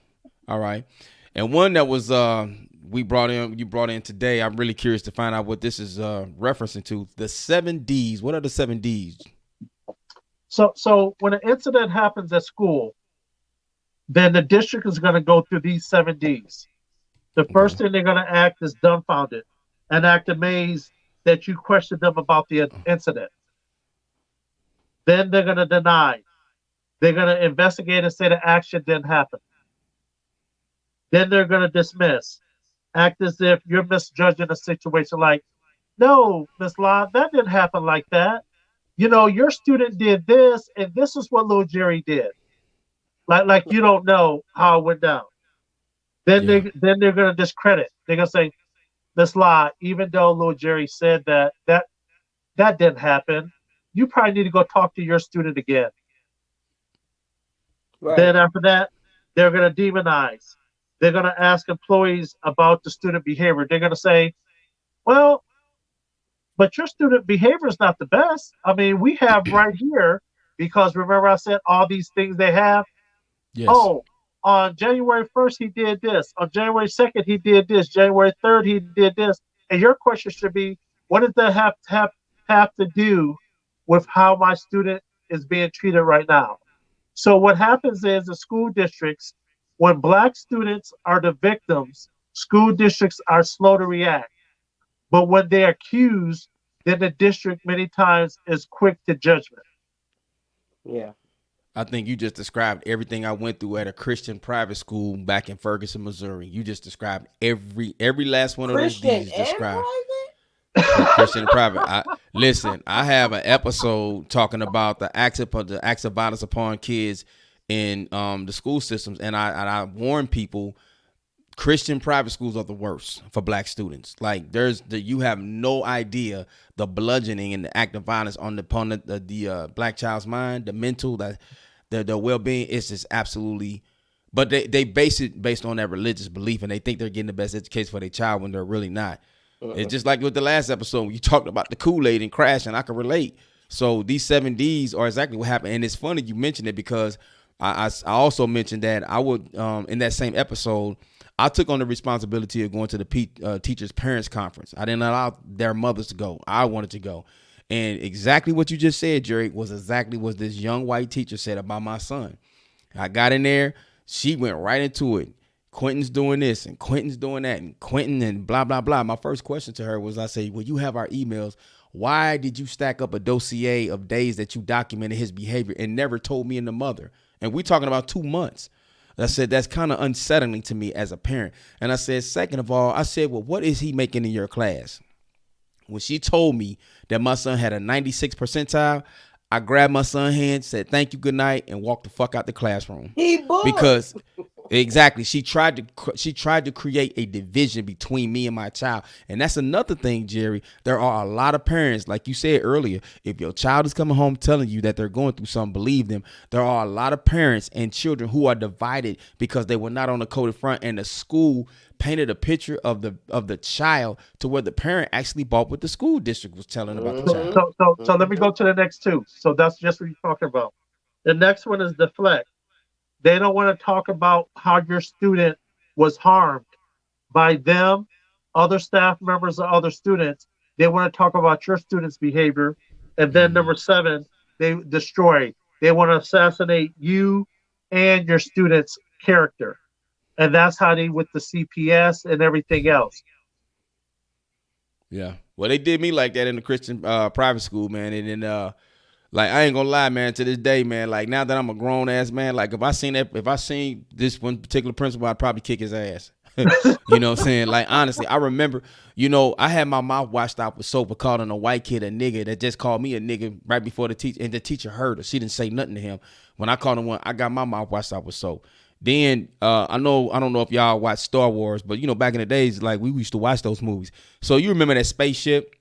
All right. And one that was you brought in today. I'm really curious to find out what this is referencing to. The 7 Ds. What are the 7 Ds? So when an incident happens at school, then the district is going to go through these 7 Ds. The first thing they're going to act is dumbfounded and act amazed that you questioned them about the incident. Then they're going to deny. They're going to investigate and say the action didn't happen. Then they're going to dismiss, act as if you're misjudging a situation like, no, Miss La, that didn't happen like that. Your student did this, and this is what little Jerry did. Like you don't know how it went down. Then they're going to discredit. They're going to say, Miss La, even though little Jerry said that didn't happen, you probably need to go talk to your student again. Right. Then after that, they're going to demonize. They're going to ask employees about the student behavior. They're going to say, well, but your student behavior is not the best. I mean, we have right here, because remember I said all these things they have? Yes. Oh, on January 1st, he did this. On January 2nd, he did this. January 3rd, he did this. And your question should be, what does that have to do with how my student is being treated right now? So what happens is the school districts, when Black students are the victims, school districts are slow to react. But when they're accused, then the district many times is quick to judgment. Yeah. I think you just described everything I went through at a Christian private school back in Ferguson, Missouri. You just described every last one of those D's described. Christian and private. I have an episode talking about the acts of violence upon kids in the school systems, and I warn people, Christian private schools are the worst for black students. Like you have no idea the bludgeoning and the act of violence upon the black child's mind, the mental, the well being. It's just absolutely. But they base it based on their religious belief, and they think they're getting the best education for their child when they're really not. It's just like with the last episode when you talked about the Kool-Aid and crashing. I can relate. So these 7Ds are exactly what happened, and it's funny you mentioned it because I also mentioned that I would in that same episode. I took on the responsibility of going to the teachers' parents conference. I didn't allow their mothers to go. I wanted to go. And exactly what you just said, Jerry, was exactly what this young white teacher said about my son. I got in there. She went right into it. Quentin's doing this and Quentin's doing that and Quentin and blah, blah, blah. My first question to her was, I say, well, you have our emails. Why did you stack up a dossier of days that you documented his behavior and never told me and the mother? And we're talking about 2 months. I said, that's kind of unsettling to me as a parent. And I said, second of all, I said, well, what is he making in your class? When she told me that my son had a 96 percentile, I grabbed my son's hand, said, thank you, good night, and walked the fuck out the classroom. He bored. Because exactly, she tried to create a division between me and my child. And that's another thing, Jerry. There are a lot of parents, like you said earlier, if your child is coming home telling you that they're going through something, believe them. There are a lot of parents and children who are divided because they were not on the coded front, and the school painted a picture of the child to where the parent actually bought what the school district was telling about the child. So let me go to the next two. So that's just what you're talking about. The next one is deflect. They don't want to talk about how your student was harmed by them, other staff members, or other students. They want to talk about your student's behavior. And then number 7, they destroy. They want to assassinate you and your student's character. And that's how they with the CPS and everything else. Yeah. Well, they did me like that in the Christian private school, man. And then like, I ain't gonna lie, man, to this day, man, like, now that I'm a grown ass man, like, if I seen this one particular principal, I'd probably kick his ass. You know what I'm saying? Like, honestly, I remember, I had my mouth washed out with soap for calling a white kid a nigga that just called me a nigga right before the teacher, and the teacher heard her. She didn't say nothing to him. When I called him one, I got my mouth washed out with soap. Then I don't know if y'all watch Star Wars, but back in the days, like, we used to watch those movies. So you remember that spaceship?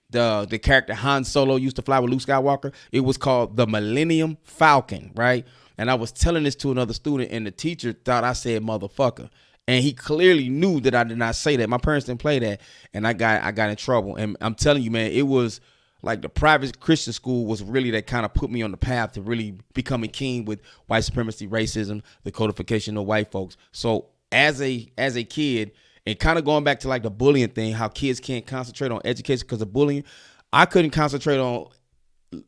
The character Han Solo used to fly with Luke Skywalker. It was called the Millennium Falcon, right? And I was telling this to another student, and the teacher thought I said motherfucker. And he clearly knew that I did not say that. My parents didn't play that, and I got in trouble. And I'm telling you, man, it was like the private Christian school was really that kind of put me on the path to really becoming keen with white supremacy, racism, the codification of white folks. So as a kid, and kind of going back to like the bullying thing, how kids can't concentrate on education because of bullying, I couldn't concentrate on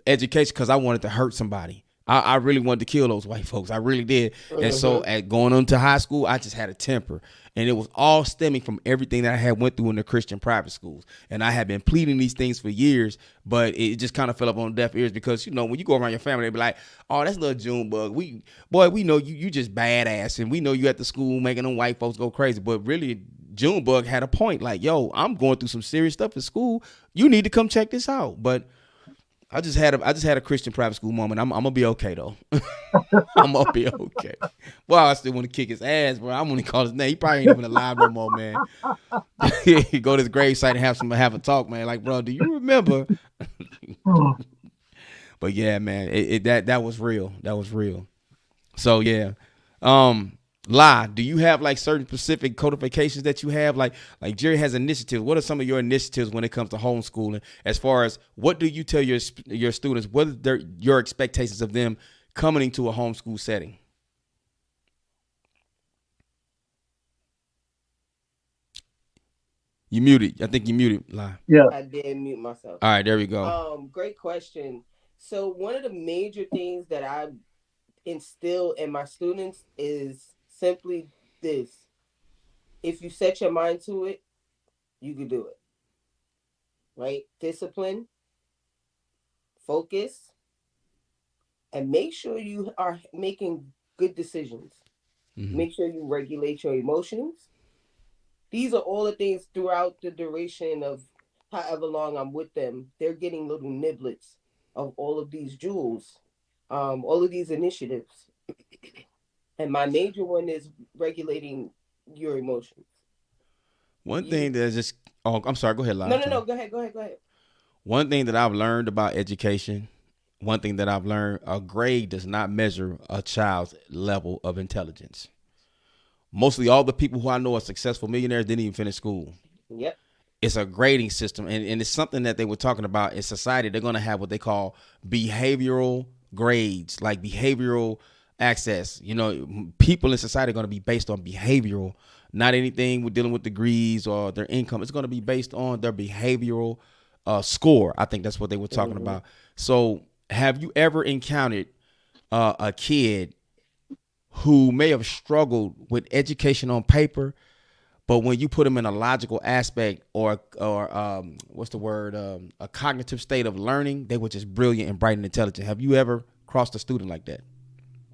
education because I wanted to hurt somebody. I really wanted to kill those white folks. I really did. And so at going on to high school, I just had a temper. And it was all stemming from everything that I had went through in the Christian private schools. And I had been pleading these things for years, but it just kind of fell up on deaf ears because, when you go around your family, they be like, oh, that's little Junebug. We know you just badass. And we know you at the school making them white folks go crazy. But really, Junebug had a point. Like, yo, I'm going through some serious stuff at school. You need to come check this out. But I just had a Christian private school moment. I'm gonna be okay though. I'm gonna be okay. Well, I still want to kick his ass, bro. I'm gonna call his name. He probably ain't even alive no more, man. Go to his gravesite and have a talk, man. Like, bro, do you remember? But yeah, man, that was real. That was real. So yeah, do you have like certain specific codifications that you have? Like Jerry has initiatives. What are some of your initiatives when it comes to homeschooling? As far as what do you tell your students? What are your expectations of them coming into a homeschool setting? You muted. I think you muted. Lie. Yeah. I did mute myself. All right, there we go. Great question. So one of the major things that I instill in my students is simply this: if you set your mind to it, you can do it. Right? Discipline, focus, and make sure you are making good decisions. Mm-hmm. Make sure you regulate your emotions. These are all the things throughout the duration of however long I'm with them. They're getting little niblets of all of these jewels, all of these initiatives. And my major one is regulating your emotions. One You thing that just oh, I'm sorry. Go ahead, Lyle. no I'm no no. sorry. Go ahead. Go ahead. Go ahead. One thing that I've learned about education, one thing that I've learned, a grade does not measure a child's level of intelligence. Mostly all the people who I know are successful millionaires didn't even finish school. Yep. It's a grading system, and it's something that they were talking about in society. They're going to have what they call behavioral grades, like behavioral access. You know, people in society are going to be based on behavioral, not anything with dealing with degrees or their income. It's going to be based on their behavioral score. I think that's what they were talking Mm-hmm. about. So, have you ever encountered a kid who may have struggled with education on paper, but when you put them in a logical aspect or what's the word, a cognitive state of learning, they were just brilliant and bright and intelligent. Have you ever crossed a student like that?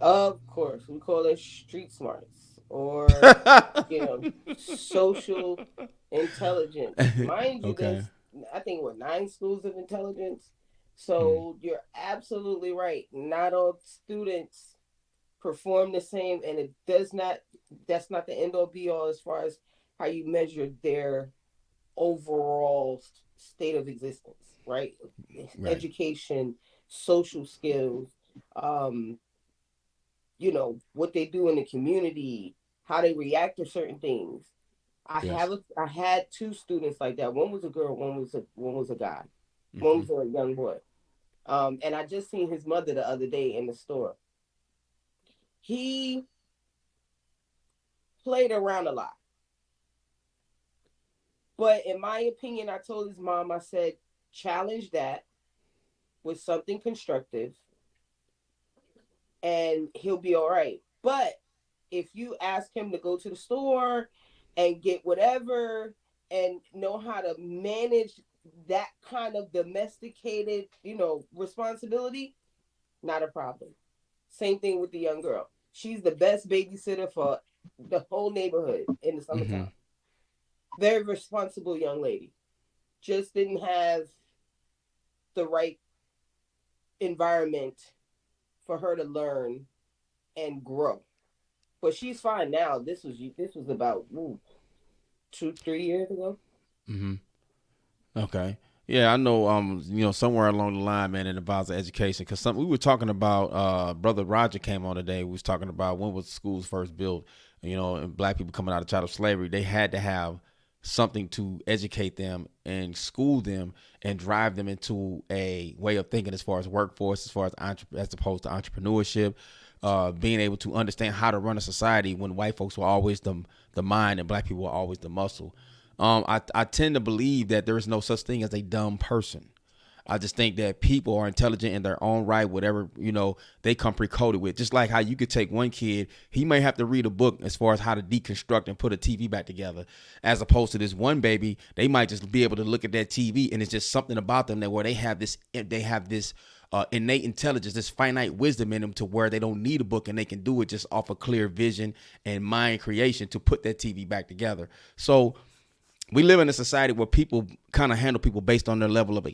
Of course, we call it street smarts or social intelligence. Mind you, Okay. there's I think what 9 schools of intelligence. Hmm. So you're absolutely right. Not all students perform the same, and it does not. That's not the end all be all as far as how you measure their overall state of existence, right? Right. Education, social skills, um, what they do in the community, how they react to certain things. Yes. I had 2 students like that. One was a girl, one was a guy. One Hmm. was a young boy. And I just seen his mother the other day in the store. He played around a lot. But in my opinion, I told his mom, I said, challenge that with something constructive and he'll be all right. But if you ask him to go to the store and get whatever and know how to manage that kind of domesticated, responsibility, not a problem. Same thing with the young girl. She's the best babysitter for the whole neighborhood in the Hmm. summertime. Very responsible young lady. Just didn't have the right environment for her to learn and grow. But she's fine now. This was about 2 3 years ago. Hmm. Okay. Yeah, I know. Somewhere along the line, man, it involves education. Because we were talking about. Brother Roger came on today. We was talking about when was schools first built. And black people coming out of chattel slavery, they had to have something to educate them and school them and drive them into a way of thinking as far as workforce, as far as as opposed to entrepreneurship, being able to understand how to run a society when white folks were always the mind and black people were always the muscle. I tend to believe that there is no such thing as a dumb person. I just think that people are intelligent in their own right, whatever, they come pre-coded with. Just like how you could take one kid, he may have to read a book as far as how to deconstruct and put a TV back together, as opposed to this one baby, they might just be able to look at that TV and it's just something about them that where they have this innate intelligence, this finite wisdom in them to where they don't need a book and they can do it just off of clear vision and mind creation to put that TV back together. So we live in a society where people kind of handle people based on their level of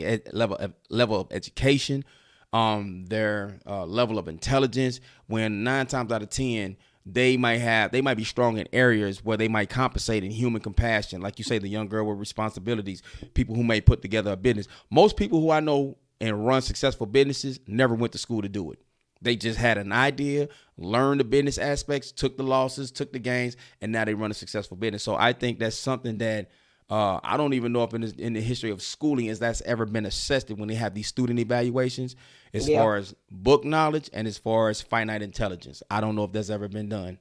education, their level of intelligence. When 9 times out of 10, they might be strong in areas where they might compensate in human compassion, like you say, the young girl with responsibilities, people who may put together a business. Most people who I know and run successful businesses never went to school to do it. They just had an idea, learned the business aspects, took the losses, took the gains, and now they run a successful business. So I think that's something that I don't even know if in the history of schooling is that's ever been assessed when they have these student evaluations as Yeah. far as book knowledge and as far as finite intelligence. I don't know if that's ever been done.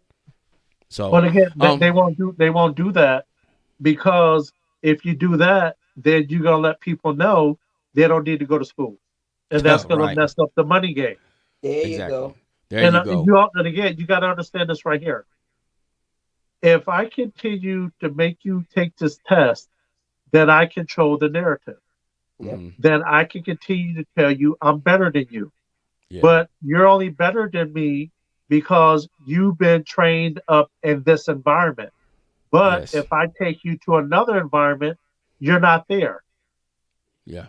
So, But again, they um, won't do that because if you do that, then you're gonna let people know they don't need to go to school, and that's gonna right, mess up the money game. There you exactly. go. There you go. And again, you got to understand this right here. If I continue to make you take this test, then I control the narrative. Yep. Hmm. Then I can continue to tell you I'm better than you. Yeah. But you're only better than me because you've been trained up in this environment. But Yes. if I take you to another environment, you're not there. Yeah.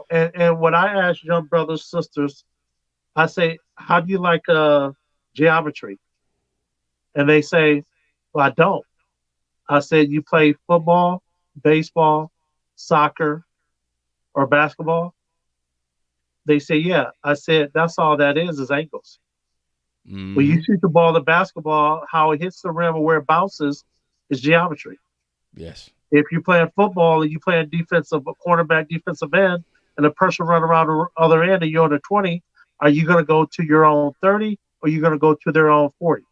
And when I ask young brothers, sisters, I say, how do you like geometry. And they say, well, I don't. I said, you play football, baseball, soccer, or basketball? They say, yeah. I said, that's all that is angles. When you Mm-hmm. shoot the ball in basketball, how it hits the rim or where it bounces is geometry. Yes. If you're playing football and you playing defensive, a cornerback, defensive end, and a person run around the other end and you're on the 20, are you going to go to your own 30 or are you going to go to their own 40?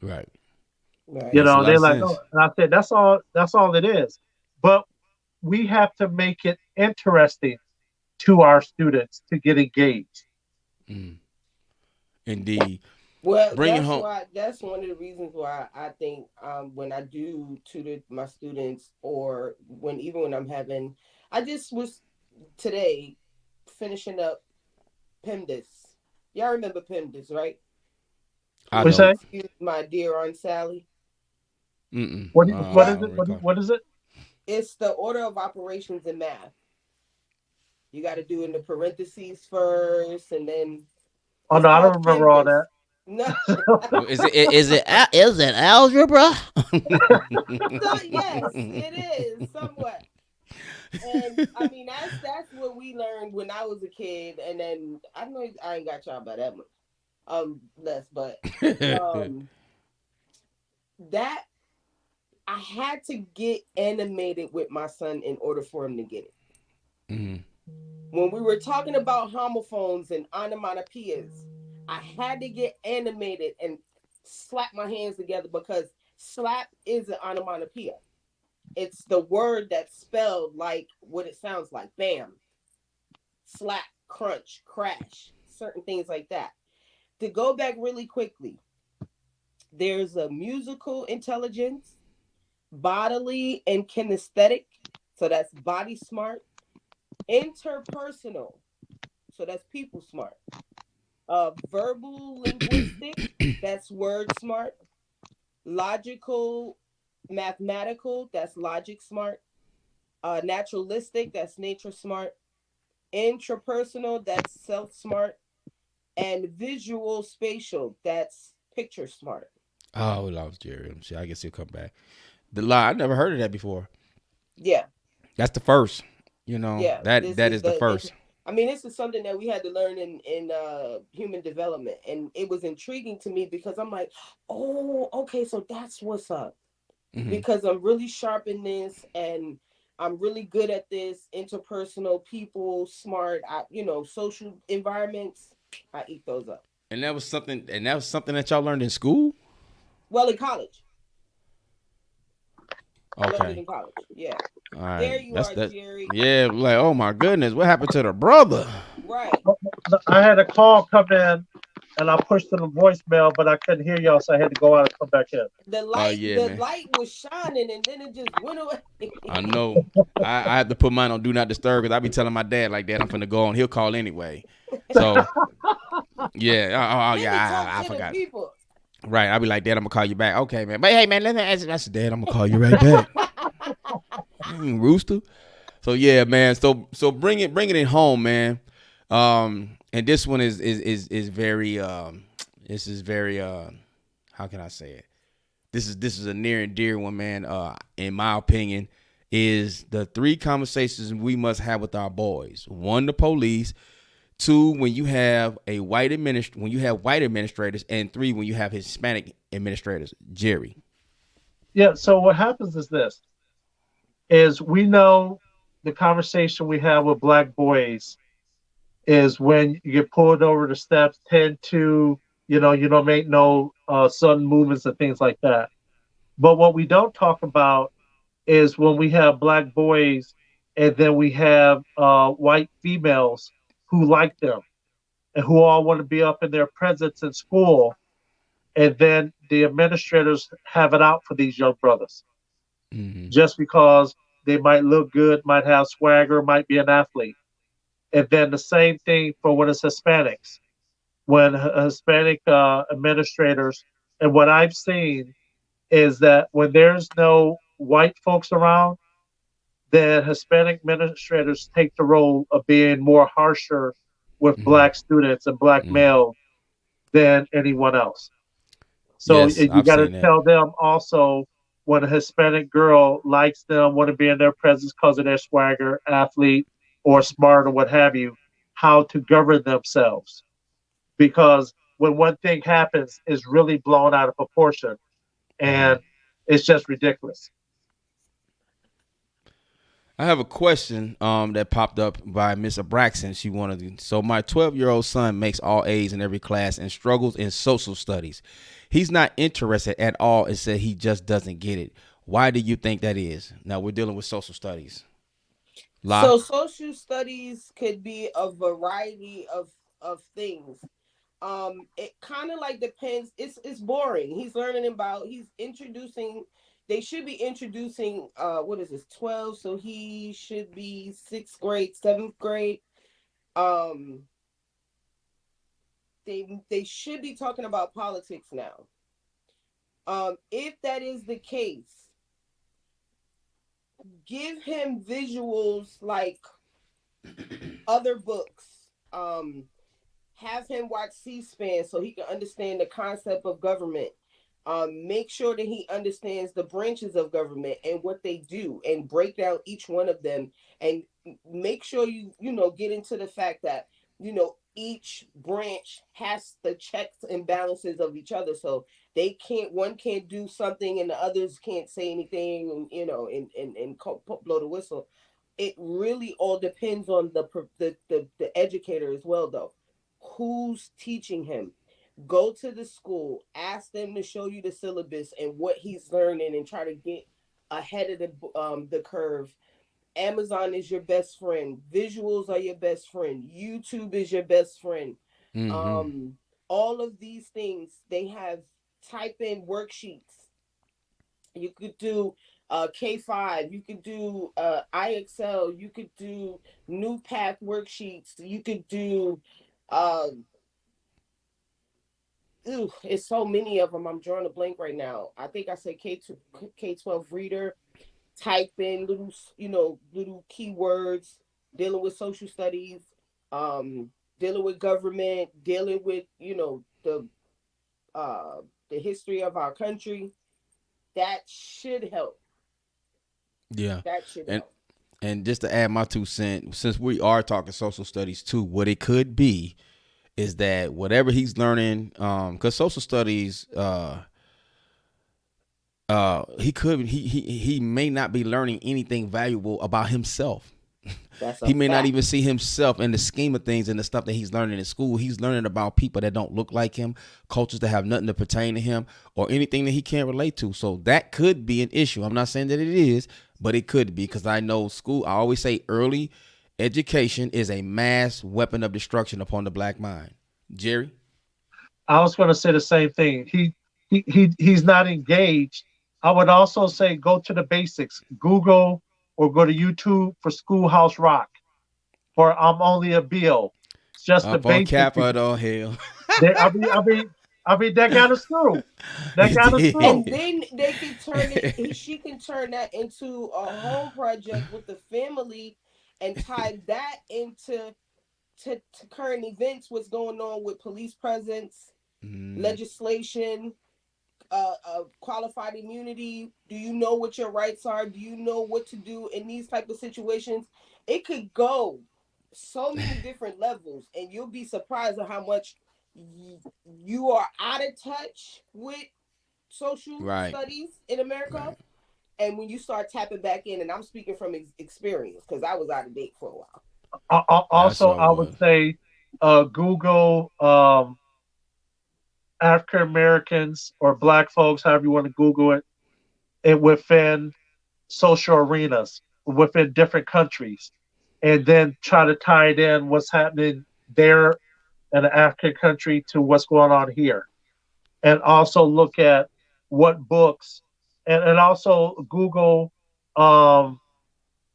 Right. You Right. Makes a know, lot they're of like, oh, sense. and I said, that's all it is. But we have to make it interesting to our students to get engaged. Mm. Indeed. Well, Bring it home. that's one of the reasons why I think when I do tutor my students or when even when I'm having I just was today finishing up PEMDAS. Y'all remember PEMDAS, right? I We Please don't. say, excuse my dear Aunt Sally. Mm-mm. what I is That it? don't What, recall. what is it? it's the order of operations in math. You got to do in the parentheses first, and then Oh it's no, I don't called remember all PEMDAS. that. No, Is it algebra? so yes, it is somewhat. And I mean that's what we learned when I was a kid, and then I know I ain't got y'all by that much, less, but um, that I had to get animated with my son in order for him to get it. Mhm. When we were talking about homophones and onomatopoeias, I had to get animated and slap my hands together because slap is an onomatopoeia. It's the word that's spelled like what it sounds like. Bam, slap, crunch, crash, certain things like that. To go back really quickly, there's a musical intelligence, bodily and kinesthetic, so that's body smart, interpersonal, so that's people smart, verbal linguistic, that's word smart, logical mathematical, that's logic smart, naturalistic, that's nature smart, intrapersonal, that's self smart, and visual spatial, that's picture smart. Oh, we lost Jerry. Let me see. I guess he'll come back. The lie. I never heard of that before. Yeah, That's the first. You know yeah. that This that is is the first. I mean, this is something that we had to learn in human development, and it was intriguing to me because I'm like, oh, okay, so that's what's up. Hmm. Because I'm really sharp in this, and I'm really good at this. Interpersonal, people, smart, social environments. I eat those up. And that was something. And that was something that y'all learned in school. Well, in college, I learned it Okay. in college. Yeah, All right. there you That's are, that. Jerry. Yeah. Like, oh my goodness, what happened to the brother? Right. I had a call come in and I pushed to the voicemail, but I couldn't hear y'all, so I had to go out and come back in. The Oh light, yeah, the man. light was shining, and then it just went away. I know. I have to put mine on do not disturb because I be telling my dad like that I'm finna go on. He'll call anyway. So yeah. Oh, Let me yeah. talk I to the forgot. people. Right. I'll be like, Dad, I'm gonna call you back. Okay, man. But hey, man, let me ask you. That's Dad. I'm gonna call you right back. Rooster. So yeah, man. So bring it in home, man. And this one is very this is very how can I say it? This is a near and dear one, man. In my opinion, is the three conversations we must have with our boys. One, the police. Two, when you have white administrators, and three, when you have Hispanic administrators. Jerry. Yeah, so what happens is this is we know the conversation we have with black boys is when you get pulled over the steps, tend to, you don't make no sudden movements and things like that. But what we don't talk about is when we have black boys and then we have white females who like them and who all want to be up in their presence in school. And then the administrators have it out for these young brothers Mm-hmm. just because they might look good, might have swagger, might be an athlete. And then the same thing for when it's Hispanics. When Hispanic administrators, and what I've seen is that when there's no white folks around, then Hispanic administrators take the role of being more harsher with Mm-hmm. black students and black Mm-hmm. males than anyone else. So Yes, you I've got to seen that. tell them also when a Hispanic girl likes them, want to be in their presence because of their swagger, athlete, or smart, or what have you, how to govern themselves. Because when one thing happens, it's really blown out of proportion, Hmm. and it's just ridiculous. I have a question that popped up by Miss Abraxon. She wanted to. So my 12-year-old son makes all A's in every class and struggles in social studies. He's not interested at all and said he just doesn't get it. Why do you think that is? Now we're dealing with social studies. La. So social studies could be a variety of things. It kind of like depends. It's boring. He's introducing. They should be introducing what is this, 12, so he should be 6th grade, 7th grade. um they should be talking about politics now. If that is the case, give him visuals like other books. Have him watch C-SPAN so he can understand the concept of government. Make sure that he understands the branches of government and what they do, and break down each one of them. And make sure you get into the fact that each branch has the checks and balances of each other, so they can't one can't do something and the others can't say anything, and blow the whistle. It really all depends on the educator as well, though. Who's teaching him? Go to the school, ask them to show you the syllabus and what he's learning, and try to get ahead of the curve. Amazon is your best friend. Visuals are your best friend. YouTube is your best friend. Mm-hmm. Um, all of these things, they have type in worksheets. You could do K5. You could do IXL. You could do New Path worksheets. You could do uh, it's so many of them. I'm drawing a blank right now. I think I said K2, K12 reader. Type in little keywords, dealing with social studies, um, dealing with government, dealing with uh the history of our country. That should help. Yeah. That should And help. and just to add my 2 cents, since we are talking social studies too, what it could be is that whatever he's learning, because social studies, he may not be learning anything valuable about himself. That's a He may not fact. even see himself in the scheme of things and the stuff that he's learning in school. He's learning about people that don't look like him, cultures that have nothing to pertain to him, or anything that he can't relate to. So that could be an issue. I'm not saying that it is, but it could be, because I know school. I always say early education is a mass weapon of destruction upon the black mind. Jerry. I was going to say the same thing. He's not engaged. I would also say go to the basics. Google or go to YouTube for Schoolhouse Rock or I'm Only a Bill. It's just the Up on basics. Capitol Hill. They, I mean, that got us through. That It got us through. And did. then they can turn it. She can turn that into a home project with the family, and tie that into to current events. What's going on with police presence, Mm, legislation, qualified immunity. Do you know what your rights are? Do you know what to do in these type of situations? It could go so many different levels, and you'll be surprised at how much you are out of touch with social right. studies in America. Right. And when you start tapping back in, and I'm speaking from experience because I was out of date for a while. I Also, sure I would was. say Google African Americans or Black folks, however you want to Google it, within social arenas within different countries, and then try to tie it in what's happening there in the African country to what's going on here, and also look at what books, and also Google um,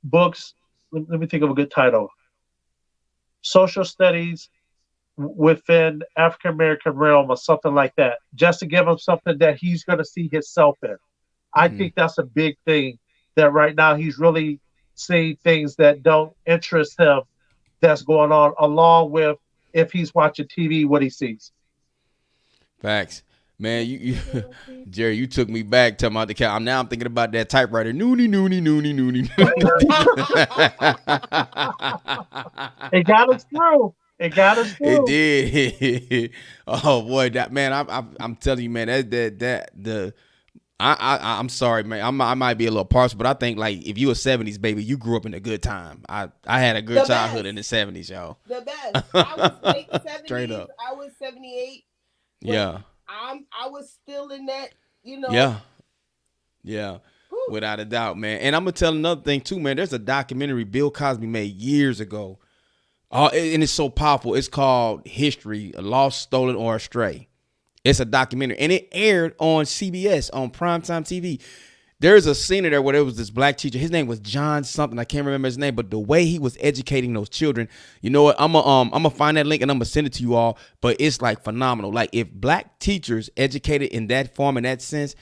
books. Let me think of a good title: Social Studies within African American realm or something like that, just to give him something that he's going to see himself in. I Hmm. think that's a big thing that right now he's really seeing things that don't interest him that's going on, along with if he's watching TV, what he sees. Facts. Man, you Jerry, you took me back talking about the cat. Now I'm thinking about that typewriter. Noonie, noonie, noonie, noonie, noonie. It got us through. It got us It through. did. Oh boy, that man, I'm telling you, man, I'm sorry, man. I might be a little partial, but I think like if you a '70s baby, you grew up in a good time. I had a good The childhood best. in the '70s, y'all. The best. I was late Straight 70s. up. I was 78. But Yeah. I was still in that, you know. Yeah. Yeah. Whew. Without a doubt, man. And I'm gonna tell another thing too, man. There's a documentary Bill Cosby made years ago. And it's so powerful. It's called History, Lost, Stolen, or Astray. It's a documentary, and it aired on CBS on primetime TV. There's a scene in there where there was this black teacher. His name was John something. I can't remember his name, but the way he was educating those children, you know what? I'm gonna find that link and I'm gonna send it to you all. But it's like phenomenal. Like if black teachers educated in that form, in that sense,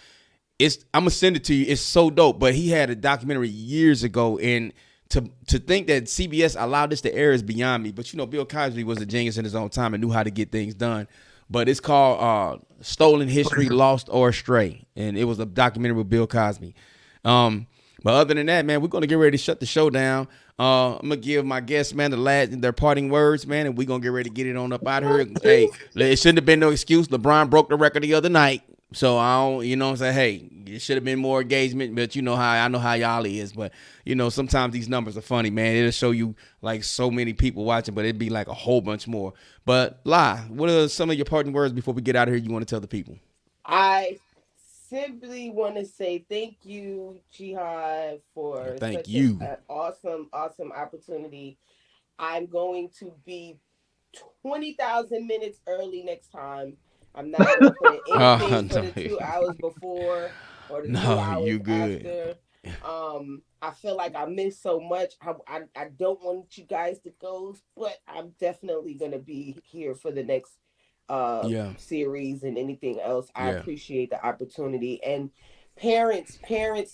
I'm gonna send it to you. It's so dope. But he had a documentary years ago, and to think that CBS allowed this to air is beyond me. But you know, Bill Cosby was a genius in his own time and knew how to get things done. But it's called Stolen History, Lost or Astray. And it was a documentary with Bill Cosby. But other than that, man, we're going to get ready to shut the show down. I'm going to give my guests, man, their parting words, man, and we're going to get ready to get it on up out of here. Hey, it shouldn't have been no excuse. LeBron broke the record the other night. So I don't, you know what I'm saying? Hey, it should have been more engagement, but you know I know how y'all is. But, you know, sometimes these numbers are funny, man. It'll show you like so many people watching, but it'd be like a whole bunch more. But what are some of your parting words before we get out of here you want to tell the people? I simply want to say thank you, Jihad, for Thank such you. an awesome opportunity. I'm going to be 20,000 minutes early next time. I'm not going to put anything for the 2 hours before or the 2 hours you good. after. I feel like I missed so much. I don't want you guys to go, but I'm definitely going to be here for the next series and anything else. I appreciate the opportunity. And parents,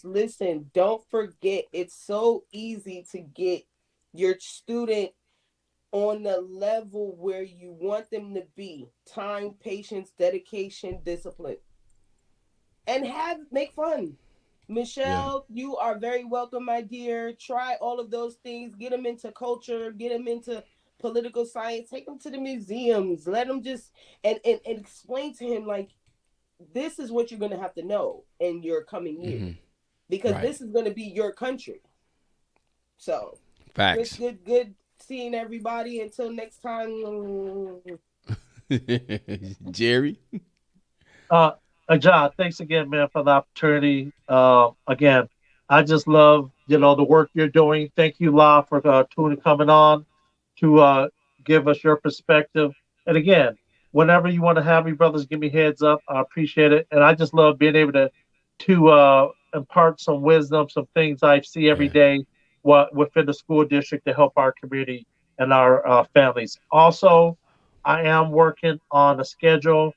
listen, don't forget, it's so easy to get your student on the level where you want them to be. Time, patience, dedication, discipline. And make fun. Michelle, you are very welcome, my dear. Try all of those things. Get them into culture. Get them into political science. Take them to the museums. Let them just and explain to him, like, this is what you're going to have to know in your coming year. Because this is going to be your country. So, facts. Good seeing everybody. Until next time. Jerry? John, thanks again, man, for the opportunity. Again, I just love, the work you're doing. Thank you, La, for coming on to give us your perspective. And again, whenever you want to have me, brothers, give me heads up. I appreciate it. And I just love being able to impart some wisdom, some things I see every day within the school district to help our community and our families. Also, I am working on a schedule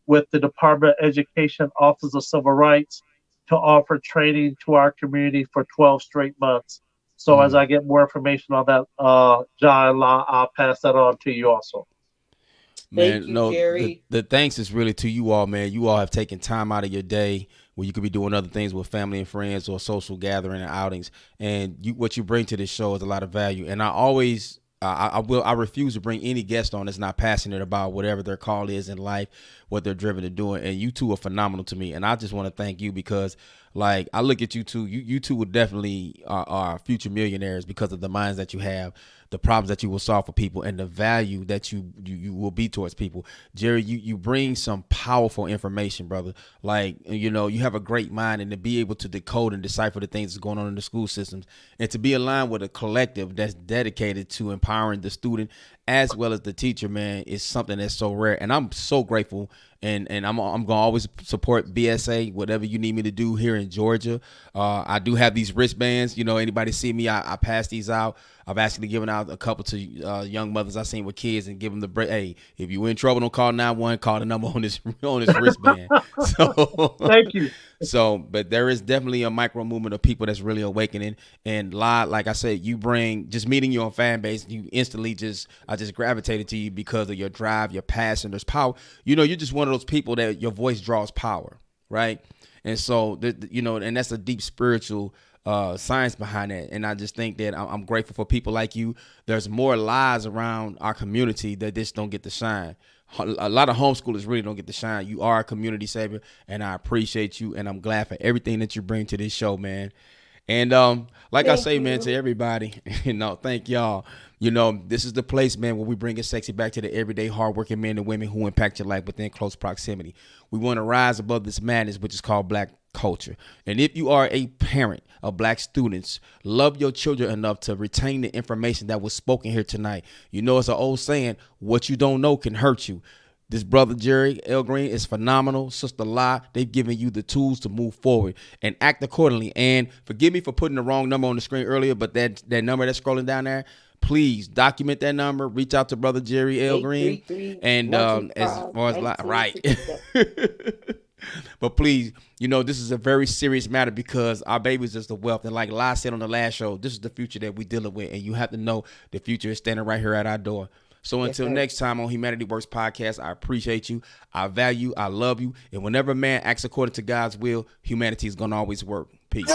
with the Department of Education Office of Civil Rights to offer training to our community for 12 straight months. So as I get more information on that, John, I'll pass that on to you also. Man, Thank you, Jerry. The thanks is really to you all, man. You all have taken time out of your day where you could be doing other things with family and friends or social gathering and outings. And what you bring to this show is a lot of value. And I refuse to bring any guest on that's not passionate about whatever their call is in life, what they're driven to doing. And you two are phenomenal to me. And I just want to thank you because, like, I look at you two. You two would definitely are future millionaires because of the minds that you have, the problems that you will solve for people, and the value that you will be towards people. Jerry, you bring some powerful information, brother. Like, you have a great mind, and to be able to decode and decipher the things that's going on in the school systems, and to be aligned with a collective that's dedicated to empowering the student as well as the teacher, man, is something that's so rare. And I'm so grateful. And I'm gonna always support BSA, whatever you need me to do here in Georgia. I do have these wristbands. Anybody see me, I pass these out. I've actually given out a couple to young mothers I seen with kids and give them the break. Hey, if you in trouble, don't call 911. Call the number on this wristband. So Thank you. so, but there is definitely a micro movement of people that's really awakening. And like I said, you bring just meeting your fan base, you instantly I just gravitated to you because of your drive, your passion. There's power. You know, you're just one of those people that your voice draws power, right? And so, you know, and that's a deep spiritual science behind that. And I just think that I'm grateful for people like you. There's more lies around our community that just don't get to shine. A lot of homeschoolers really don't get to shine. You are a community savior, and I appreciate you, and I'm glad for everything that you bring to this show, man. And like I say, man, to everybody, you know, thank y'all. You know, this is the place, man, where we bring it sexy back to the everyday hardworking men and women who impact your life within close proximity. We want to rise above this madness, which is called Black culture. And if you are a parent of Black students, love your children enough to retain the information that was spoken here tonight. You know, it's an old saying, what you don't know can hurt you. This brother Jerry L. Green is phenomenal. Sister La, they've given you the tools to move forward and act accordingly. And forgive me for putting the wrong number on the screen earlier, but that number that's scrolling down there, please document that number. Reach out to brother Jerry L. Green. And as far as right. But please, you know, this is a very serious matter because our babies is the wealth. And like La said on the last show, this is the future that we're dealing with. And you have to know the future is standing right here at our door. So until next time on Huemanity Works podcast, I appreciate you. I value you. I love you. And whenever man acts according to God's will, humanity is going to always work. Peace.